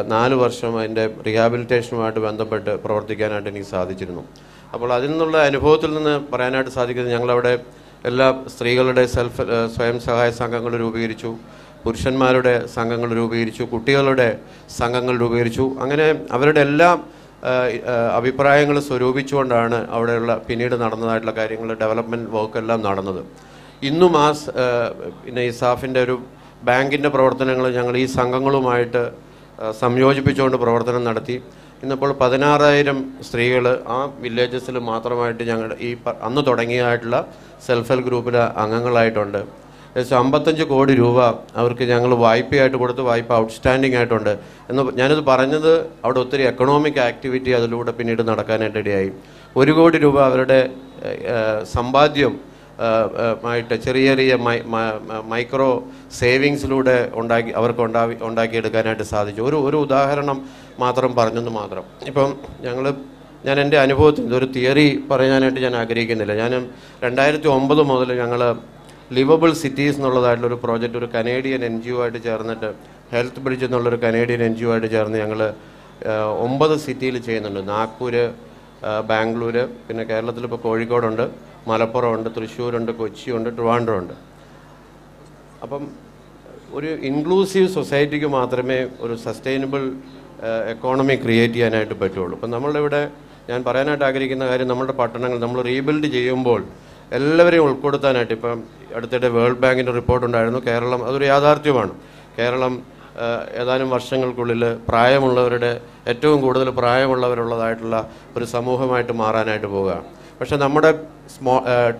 4 വർഷം അതിൻ്റെ റീഹാബിലിറ്റേഷനുമായിട്ട് ബന്ധപ്പെട്ട് പ്രവർത്തിക്കാനായിട്ട് എനിക്ക് സാധിച്ചിരുന്നു. അപ്പോൾ അതിൽ നിന്നുള്ള അനുഭവത്തിൽ നിന്ന് പറയാനായിട്ട് സാധിക്കുന്നത്, ഞങ്ങളവിടെ എല്ലാ സ്ത്രീകളുടെ സ്വയം സഹായ സംഘങ്ങൾ രൂപീകരിച്ചു, പുരുഷന്മാരുടെ സംഘങ്ങൾ രൂപീകരിച്ചു, കുട്ടികളുടെ സംഘങ്ങൾ രൂപീകരിച്ചു. അങ്ങനെ അവരുടെ എല്ലാ അഭിപ്രായങ്ങൾ സ്വരൂപിച്ചുകൊണ്ടാണ് അവിടെയുള്ള പിന്നീട് നടന്നതായിട്ടുള്ള കാര്യങ്ങൾ, ഡെവലപ്മെൻറ്റ് വർക്കെല്ലാം നടന്നത്. ഇന്നും പിന്നെ ഇസാഫിൻ്റെ ഒരു ബാങ്കിൻ്റെ പ്രവർത്തനങ്ങൾ ഞങ്ങൾ ഈ സംഘങ്ങളുമായിട്ട് സംയോജിപ്പിച്ചുകൊണ്ട് പ്രവർത്തനം നടത്തി. ഇന്നിപ്പോൾ 16,000 സ്ത്രീകൾ ആ വില്ലേജസിൽ മാത്രമായിട്ട് ഞങ്ങളുടെ ഈ അന്ന് തുടങ്ങിയതായിട്ടുള്ള സെൽഫ് ഹെൽപ്പ് ഗ്രൂപ്പിലെ അംഗങ്ങളായിട്ടുണ്ട്. ഏകദേശം 55 കോടി രൂപ അവർക്ക് ഞങ്ങൾ വായ്പയായിട്ട് കൊടുത്ത്, വായ്പ ഔട്ട്സ്റ്റാൻഡിങ് ആയിട്ടുണ്ട് ഞാനിത് പറഞ്ഞത്. അവിടെ ഒത്തിരി എക്കണോമിക് ആക്ടിവിറ്റി അതിലൂടെ പിന്നീട് നടക്കാനായിട്ട് ഇടയായി. 1 കോടി രൂപ അവരുടെ സമ്പാദ്യം ആയിട്ട് ചെറിയ ചെറിയ മൈക്രോ സേവിങ്സിലൂടെ ഉണ്ടാക്കിയെടുക്കാനായിട്ട് സാധിച്ചു. ഒരു ഉദാഹരണം മാത്രം പറഞ്ഞെന്ന് മാത്രം. ഇപ്പം ഞാൻ എൻ്റെ അനുഭവത്തിൽ ഇതൊരു തിയറി പറയാനായിട്ട് ഞാൻ ആഗ്രഹിക്കുന്നില്ല. ഞാൻ 2009 മുതൽ ഞങ്ങൾ ലിവബിൾ സിറ്റീസ് എന്നുള്ളതായിട്ടുള്ളൊരു പ്രോജക്റ്റ് ഒരു കനേഡിയൻ NGO ആയിട്ട് ചേർന്നിട്ട്, ഹെൽത്ത് ബ്രിഡ്ജ് എന്നുള്ളൊരു കനേഡിയൻ NGO ആയിട്ട് ചേർന്ന് ഞങ്ങൾ 9 സിറ്റിയിൽ ചെയ്യുന്നുണ്ട്. നാഗ്പൂർ, ബാംഗ്ലൂർ, പിന്നെ കേരളത്തിൽ ഇപ്പോൾ കോഴിക്കോടുണ്ട്, മലപ്പുറമുണ്ട്, തൃശ്ശൂരുണ്ട്, കൊച്ചിയുണ്ട്, ട്രിവാൻഡ്രമുണ്ട്. അപ്പം ഒരു ഇൻക്ലൂസീവ് സൊസൈറ്റിക്ക് മാത്രമേ ഒരു സസ്റ്റൈനബിൾ എക്കോണമി ക്രിയേറ്റ് ചെയ്യാനായിട്ട് പറ്റുള്ളൂ. അപ്പം നമ്മളുടെ ഇവിടെ ഞാൻ പറയാനായിട്ട് ആഗ്രഹിക്കുന്ന കാര്യം, നമ്മളുടെ പട്ടണങ്ങൾ നമ്മൾ റീബിൽഡ് ചെയ്യുമ്പോൾ എല്ലാവരെയും ഉൾപ്പെടുത്താനായിട്ട്, ഇപ്പം അടുത്തിടെ വേൾഡ് ബാങ്കിൻ്റെ റിപ്പോർട്ടുണ്ടായിരുന്നു. കേരളം അതൊരു യാഥാർത്ഥ്യമാണ്. കേരളം ഏതാനും വർഷങ്ങൾക്കുള്ളിൽ ഏറ്റവും കൂടുതൽ പ്രായമുള്ളവരുള്ളതായിട്ടുള്ള ഒരു സമൂഹമായിട്ട് മാറാനായിട്ട് പോവുകയാണ്. പക്ഷേ നമ്മുടെ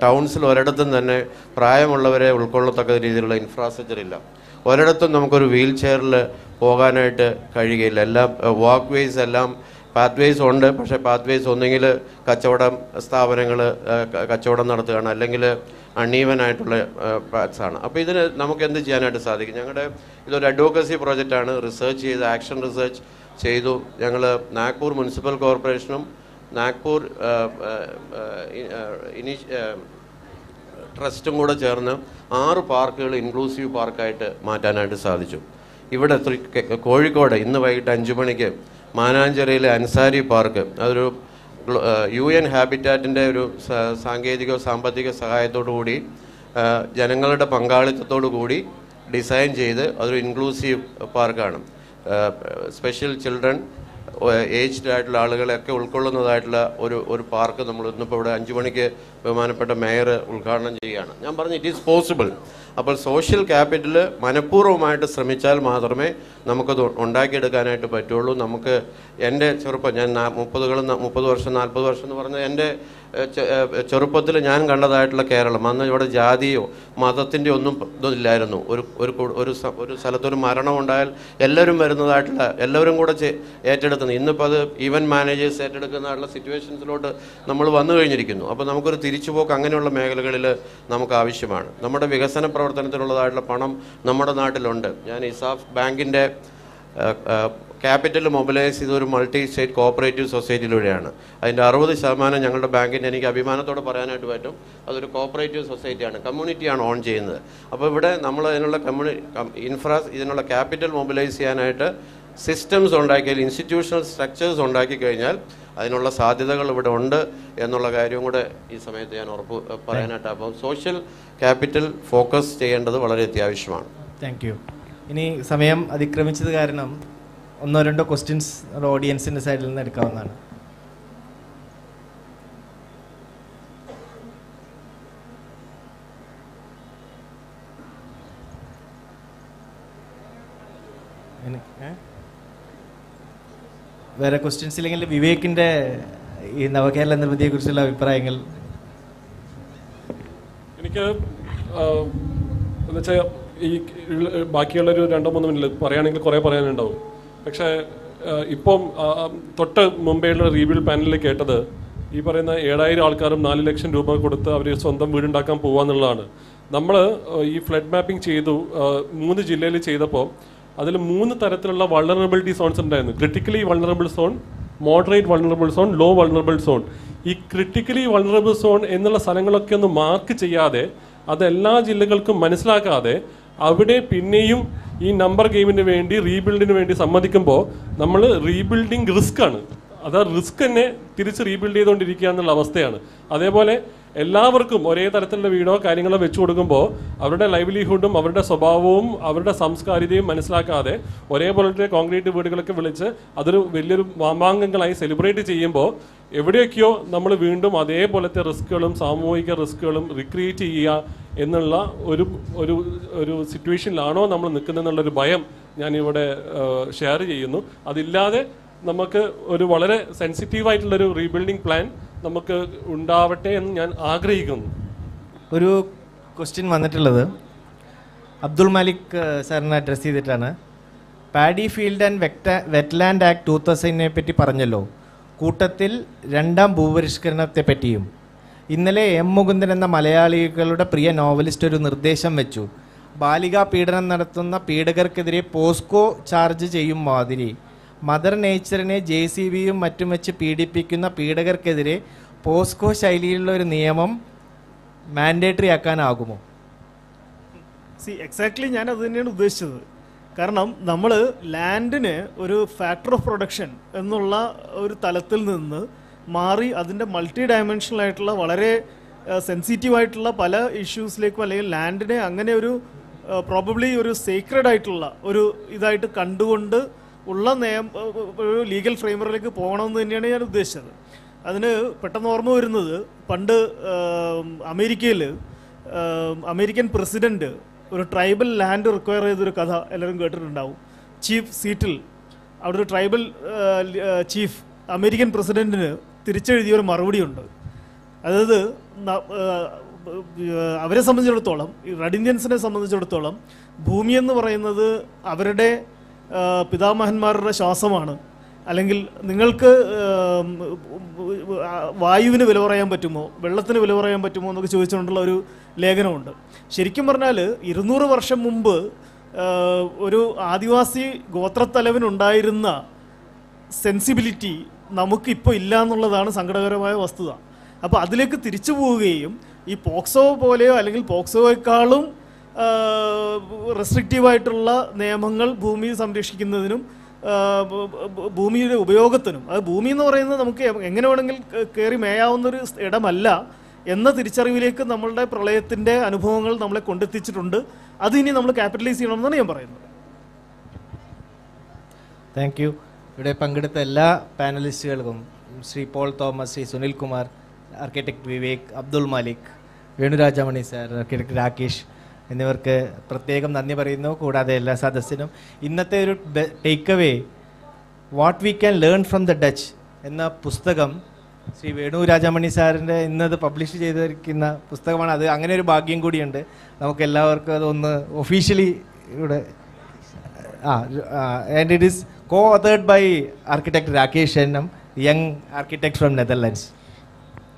ടൗൺസിൽ ഒരിടത്തും തന്നെ പ്രായമുള്ളവരെ ഉൾക്കൊള്ളത്തക്ക രീതിയിലുള്ള ഇൻഫ്രാസ്ട്രക്ചർ ഇല്ല. ഒരിടത്തും നമുക്കൊരു വീൽ ചെയറിൽ പോകാനായിട്ട് കഴിയുകയില്ല. എല്ലാ വാക്ക് വേസ് എല്ലാം പാത്വേസ് ഉണ്ട്. പക്ഷേ പാത്വേസ് ഒന്നെങ്കിൽ സ്ഥാപനങ്ങൾ കച്ചവടം നടത്തുകയാണ്, അല്ലെങ്കിൽ അൺഈവനായിട്ടുള്ള പാത്സാണ്. അപ്പോൾ ഇതിന് നമുക്ക് എന്ത് ചെയ്യാനായിട്ട് സാധിക്കും? ഇതൊരു അഡ്വക്കസി പ്രോജക്റ്റാണ്. റിസർച്ച് ചെയ്ത്, ആക്ഷൻ റിസർച്ച് ചെയ്തു. ഞങ്ങൾ നാഗ്പൂർ മുനിസിപ്പൽ കോർപ്പറേഷനും നാഗ്പൂർ ട്രസ്റ്റും കൂടെ ചേർന്ന് 6 പാർക്കുകൾ ഇൻക്ലൂസീവ് പാർക്കായിട്ട് മാറ്റാനായിട്ട് സാധിച്ചു. ഇവിടെ കോഴിക്കോട് ഇന്ന് വൈകിട്ട് 5 മണിക്ക് മാനാഞ്ചിറയിലെ അൻസാരി പാർക്ക്, അതൊരു UN ഹാബിറ്റാറ്റിൻ്റെ ഒരു സാങ്കേതിക സാമ്പത്തിക സഹായത്തോടു കൂടി ജനങ്ങളുടെ പങ്കാളിത്തത്തോടു കൂടി ഡിസൈൻ ചെയ്ത് അതൊരു ഇൻക്ലൂസീവ് പാർക്കാണ്. സ്പെഷ്യൽ ചിൽഡ്രൻ, ഏജ്ഡ് ആയിട്ടുള്ള ആളുകളെയൊക്കെ ഉൾക്കൊള്ളുന്നതായിട്ടുള്ള ഒരു പാർക്ക് നമ്മൾ ഇന്നിപ്പോൾ ഇവിടെ 5 മണിക്ക് ബഹുമാനപ്പെട്ട മേയർ ഉദ്ഘാടനം ചെയ്യുകയാണ്. ഞാൻ പറഞ്ഞു ഇറ്റ് ഈസ് പോസിബിൾ. അപ്പോൾ സോഷ്യൽ ക്യാപിറ്റൽ മനഃപൂർവ്വമായിട്ട് ശ്രമിച്ചാൽ മാത്രമേ നമുക്കത് ഉണ്ടാക്കിയെടുക്കാനായിട്ട് പറ്റുള്ളൂ. നമുക്ക് എൻ്റെ ചെറുപ്പം, ഞാൻ 30 വർഷം 40 വർഷം എന്ന് പറഞ്ഞാൽ എൻ്റെ ചെറുപ്പത്തിൽ ഞാൻ കണ്ടതായിട്ടുള്ള കേരളം, അന്ന് ഇവിടെ ജാതിയോ മതത്തിൻ്റെ ഒന്നും ഇല്ലായിരുന്നു. ഒരു സ്ഥലത്തൊരു മരണം ഉണ്ടായാൽ എല്ലാവരും വരുന്നതായിട്ടുള്ള, എല്ലാവരും കൂടെ ഏറ്റെടുക്കുന്നത്. ഇന്നിപ്പോൾ അത് ഈവൻറ്റ് മാനേജേഴ്സ് ഏറ്റെടുക്കുന്നതായിട്ടുള്ള സിറ്റുവേഷൻസിലോട്ട് നമ്മൾ വന്നു കഴിഞ്ഞിരിക്കുന്നു. അപ്പോൾ നമുക്കൊരു തിരിച്ചുപോക്ക് അങ്ങനെയുള്ള മേഖലകളിൽ നമുക്ക് ആവശ്യമാണ്. നമ്മുടെ വികസന പ്രവർത്തനത്തിനുള്ളതായിട്ടുള്ള പണം നമ്മുടെ നാട്ടിലുണ്ട്. ഞാൻ ഇസാഫ് ബാങ്കിൻ്റെ ക്യാപിറ്റൽ മൊബിലൈസ് ചെയ്ത ഒരു മൾട്ടി സ്റ്റേറ്റ് കോഓപ്പറേറ്റീവ് സൊസൈറ്റിയിലൂടെയാണ്. അതിൻ്റെ 60% ഞങ്ങളുടെ ബാങ്കിൻ്റെ, എനിക്ക് അഭിമാനത്തോടെ പറയാനായിട്ട് പറ്റും, അതൊരു കോഓപ്പറേറ്റീവ് സൊസൈറ്റിയാണ്, കമ്മ്യൂണിറ്റിയാണ് ഓൺ ചെയ്യുന്നത്. അപ്പോൾ ഇവിടെ നമ്മൾ അതിനുള്ള ഇതിനുള്ള ക്യാപിറ്റൽ മൊബിലൈസ് ചെയ്യാനായിട്ട് സിസ്റ്റംസ് ഉണ്ടാക്കിയാൽ, ഇൻസ്റ്റിറ്റ്യൂഷണൽ സ്ട്രക്ചേഴ്സ് ഉണ്ടാക്കി കഴിഞ്ഞാൽ അതിനുള്ള സാധ്യതകൾ ഇവിടെ ഉണ്ട് എന്നുള്ള കാര്യവും കൂടെ ഈ സമയത്ത് ഞാൻ പറയാനായിട്ട്. അപ്പോൾ സോഷ്യൽ ക്യാപിറ്റൽ ഫോക്കസ് ചെയ്യേണ്ടത് വളരെ അത്യാവശ്യമാണ്. Thank you. ഇനി സമയം അതിക്രമിച്ചത് കാരണം 1-2 ക്വസ്റ്റ്യൻസ് ഓഡിയൻസിൻ്റെ സൈഡിൽ നിന്ന് എടുക്കാവുന്നതാണ്. വേറെ ക്വസ്റ്റ്യൻസ് ഇല്ലെങ്കിൽ വിവേകിൻ്റെ ഈ നവകേരള നിർമ്മിതിയെക്കുറിച്ചുള്ള അഭിപ്രായങ്ങൾ. എനിക്ക് എന്നുവെച്ചാൽ ഈ ബാക്കിയുള്ളൊരു 2-3 മിനിറ്റ് പറയുകയാണെങ്കിൽ കുറേ പറയാനുണ്ടാവും. പക്ഷേ ഇപ്പം തൊട്ട് മുംബൈയിലുള്ള റീബിൽഡ് പാനലിൽ കേട്ടത് ഈ പറയുന്ന 7000 ആൾക്കാരും 4 ലക്ഷം രൂപ കൊടുത്ത് അവർ സ്വന്തം വീടുണ്ടാക്കാൻ പോകാന്നുള്ളതാണ്. നമ്മൾ ഈ ഫ്ലഡ് മാപ്പിംഗ് ചെയ്തു 3 ജില്ലയിൽ ചെയ്തപ്പോൾ അതിൽ 3 തരത്തിലുള്ള വൾണറബിലിറ്റി സോൺസ് ഉണ്ടായിരുന്നു. Critically vulnerable zone, moderate vulnerable zone, low vulnerable zone. ഈ ക്രിട്ടിക്കലി വൾണറബിൾ സോൺ എന്നുള്ള സ്ഥലങ്ങളൊക്കെ ഒന്ന് മാർക്ക് ചെയ്യാതെ, അത് എല്ലാ ജില്ലകൾക്കും മനസ്സിലാക്കാതെ അവിടെ പിന്നെയും ഈ നമ്പർ ഗെയിമിന് വേണ്ടി റീബിൽഡിന് വേണ്ടി സമ്മതിക്കുമ്പോൾ നമ്മൾ റീബിൽഡിങ് റിസ്ക് ആണ്. അത് റിസ്ക് തന്നെ തിരിച്ച് റീബിൽഡ് ചെയ്തുകൊണ്ടിരിക്കുക എന്നുള്ള അവസ്ഥയാണ്. അതേപോലെ എല്ലാവർക്കും ഒരേ തരത്തിലുള്ള വീടോ കാര്യങ്ങളോ വെച്ചു കൊടുക്കുമ്പോൾ അവരുടെ ലൈവ്ലിഹുഡും അവരുടെ സ്വഭാവവും അവരുടെ സംസ്കാരിതയും മനസ്സിലാക്കാതെ ഒരേപോലത്തെ കോൺക്രീറ്റ് വീടുകളൊക്കെ വിളിച്ച് അതൊരു വലിയൊരു മാമാങ്കങ്ങളായി സെലിബ്രേറ്റ് ചെയ്യുമ്പോൾ എവിടെയൊക്കെയോ നമ്മൾ വീണ്ടും അതേപോലത്തെ റിസ്കുകളും സാമൂഹിക റിസ്കുകളും റിക്രിയേറ്റ് ചെയ്യുക എന്നുള്ള ഒരു ഒരു സിറ്റുവേഷനിലാണോ നമ്മൾ നിൽക്കുന്നതെന്നുള്ളൊരു ഭയം ഞാനിവിടെ ഷെയർ ചെയ്യുന്നു. അതില്ലാതെ നമുക്ക് ഒരു വളരെ സെൻസിറ്റീവായിട്ടുള്ളൊരു റീബിൽഡിംഗ് പ്ലാൻ നമുക്ക് ഉണ്ടാവട്ടെ എന്ന് ഞാൻ ആഗ്രഹിക്കുന്നു. ഒരു ക്വസ്റ്റ്യൻ വന്നിട്ടുള്ളത് അബ്ദുൾ മാലിക് സാറിനെ അഡ്രസ്സ് ചെയ്തിട്ടാണ്. Paddy field and wetland act 2000 പറ്റി പറഞ്ഞല്ലോ, കൂട്ടത്തിൽ 2ാം ഭൂപരിഷ്കരണത്തെ പറ്റിയും. ഇന്നലെ M. മുകുന്ദൻ എന്ന മലയാളികളുടെ പ്രിയ നോവലിസ്റ്റ് ഒരു നിർദ്ദേശം വെച്ചു. ബാലികാ പീഡനം നടത്തുന്ന പീഡകർക്കെതിരെ പോസ്കോ ചാർജ് ചെയ്യും മാതിരി മദർ നേച്ചറിനെ JCBയും മറ്റും വെച്ച് പീഡിപ്പിക്കുന്ന പീഡകർക്കെതിരെ പോസ്കോ ശൈലിയിലുള്ള ഒരു നിയമം മാൻഡേറ്ററി ആക്കാനാകുമോ? എക്സാക്ട്ലി ഞാൻ അത് തന്നെയാണ് ഉദ്ദേശിച്ചത്. കാരണം നമ്മൾ ലാൻഡിന് ഒരു ഫാക്ടർ ഓഫ് പ്രൊഡക്ഷൻ എന്നുള്ള ഒരു തലത്തിൽ നിന്ന് മാറി അതിൻ്റെ മൾട്ടി ഡയമെൻഷണൽ ആയിട്ടുള്ള വളരെ സെൻസിറ്റീവായിട്ടുള്ള പല ഇഷ്യൂസിലേക്കും, അല്ലെങ്കിൽ ലാൻഡിനെ അങ്ങനെ ഒരു പ്രോബബ്ലി ഒരു സീക്രഡ് ആയിട്ടുള്ള ഒരു ഇതായിട്ട് കണ്ടുകൊണ്ട് ഉള്ള ഒരു ലീഗൽ ഫ്രെയിംവർക്കിലേക്ക് പോകണമെന്ന് തന്നെയാണ് ഞാൻ ഉദ്ദേശിച്ചത്. അതിന് പെട്ടെന്ന് ഓർമ്മ വരുന്നത്, പണ്ട് അമേരിക്കയിൽ അമേരിക്കൻ പ്രസിഡൻറ്റ് ഒരു ട്രൈബൽ ലാൻഡ് റിക്വയർ ചെയ്തൊരു കഥ എല്ലാവരും കേട്ടിട്ടുണ്ടാവും. ചീഫ് സീറ്റിൽ അവിടെ ഒരു ട്രൈബൽ ചീഫ് അമേരിക്കൻ പ്രസിഡൻറ്റിന് തിരിച്ചെഴുതിയൊരു മറുപടിയുണ്ട്. അതായത് അവരെ സംബന്ധിച്ചിടത്തോളം, ഈ റെഡ് ഇന്ത്യൻസിനെ സംബന്ധിച്ചിടത്തോളം ഭൂമി എന്ന് പറയുന്നത് അവരുടെ പിതാമഹന്മാരുടെ ശ്വാസമാണ്. അല്ലെങ്കിൽ നിങ്ങൾക്ക് വായുവിന് വില പറയാൻ പറ്റുമോ, വെള്ളത്തിന് വില പറയാൻ പറ്റുമോ എന്നൊക്കെ ചോദിച്ചുകൊണ്ടുള്ള ഒരു ലേഖനമുണ്ട്. ശരിക്കും പറഞ്ഞാൽ 200 വർഷം മുമ്പ് ഒരു ആദിവാസി ഗോത്രത്തലവനുണ്ടായിരുന്ന സെൻസിബിലിറ്റി നമുക്കിപ്പോൾ ഇല്ല എന്നുള്ളതാണ് സങ്കടകരമായ വസ്തുത. അപ്പോൾ അതിലേക്ക് തിരിച്ചു പോവുകയും ഈ പോക്സോ പോലെയോ അല്ലെങ്കിൽ പോക്സോയേക്കാളും റെസ്ട്രിക്റ്റീവായിട്ടുള്ള നിയമങ്ങൾ ഭൂമി സംരക്ഷിക്കുന്നതിനും ഭൂമിയുടെ ഉപയോഗത്തിനും, അത് ഭൂമി എന്ന് പറയുന്നത് നമുക്ക് എങ്ങനെ വേണമെങ്കിൽ കയറി മേയാവുന്നൊരു ഇടമല്ല എന്ന തിരിച്ചറിവിലേക്ക് നമ്മളുടെ പ്രളയത്തിൻ്റെ അനുഭവങ്ങൾ നമ്മളെ കൊണ്ടെത്തിച്ചിട്ടുണ്ട്. അത് ഇനി നമ്മൾ ക്യാപിറ്റലൈസ് ചെയ്യണമെന്നാണ് ഞാൻ പറയുന്നത്. Thank you. ഇവിടെ പങ്കെടുത്ത എല്ലാ പാനലിസ്റ്റുകൾക്കും, Shri Paul Thomas, Shri Sunil Kumar, architect Vivek, Abdul Malik, Venu Rajamani sir, architect Rakesh എന്നിവർക്ക് പ്രത്യേകം നന്ദി പറയുന്നു. കൂടാതെ എല്ലാ സദസ്സിനും ഇന്നത്തെ ഒരു take away what we can learn from the Dutch എന്ന പുസ്തകം ശ്രീ വേണുരാജമണി സാറിൻ്റെ ഇന്നത് പബ്ലിഷ് ചെയ്തിരിക്കുന്ന പുസ്തകമാണ്. അത് അങ്ങനെ ഒരു ഭാഗ്യം കൂടിയുണ്ട് നമുക്ക് എല്ലാവർക്കും. അതൊന്ന് ഒഫീഷ്യലി ഇവിടെ and it is co-authored by architect Rakesh Ennam, young architect from Netherlands.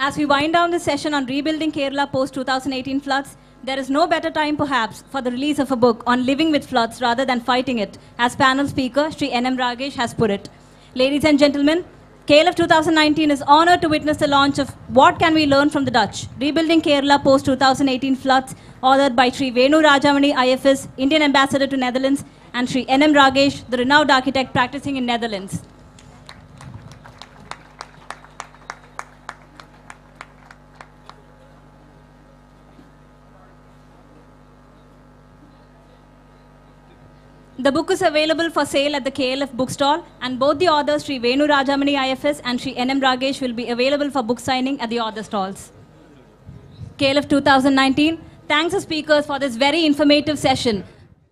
As we wind down this session on rebuilding Kerala post-2018 floods, there is no better time perhaps for the release of a book on living with floods rather than fighting it, as panel speaker Sri N.M. Ragesh has put it. Ladies and gentlemen, KLF 2019 is honored to witness the launch of What Can We Learn from the Dutch? Rebuilding Kerala post-2018 floods, authored by Sri Venu Rajamani IFS, Indian Ambassador to Netherlands, and Sri N.M. Ragesh, the renowned architect practicing in Netherlands. The book is available for sale at the KLF bookstall, and both the authors, Sri Venu Rajamani IFS and Sri N.M. Ragesh, will be available for book signing at the author stalls. KLF 2019 thanks the speakers for this very informative session.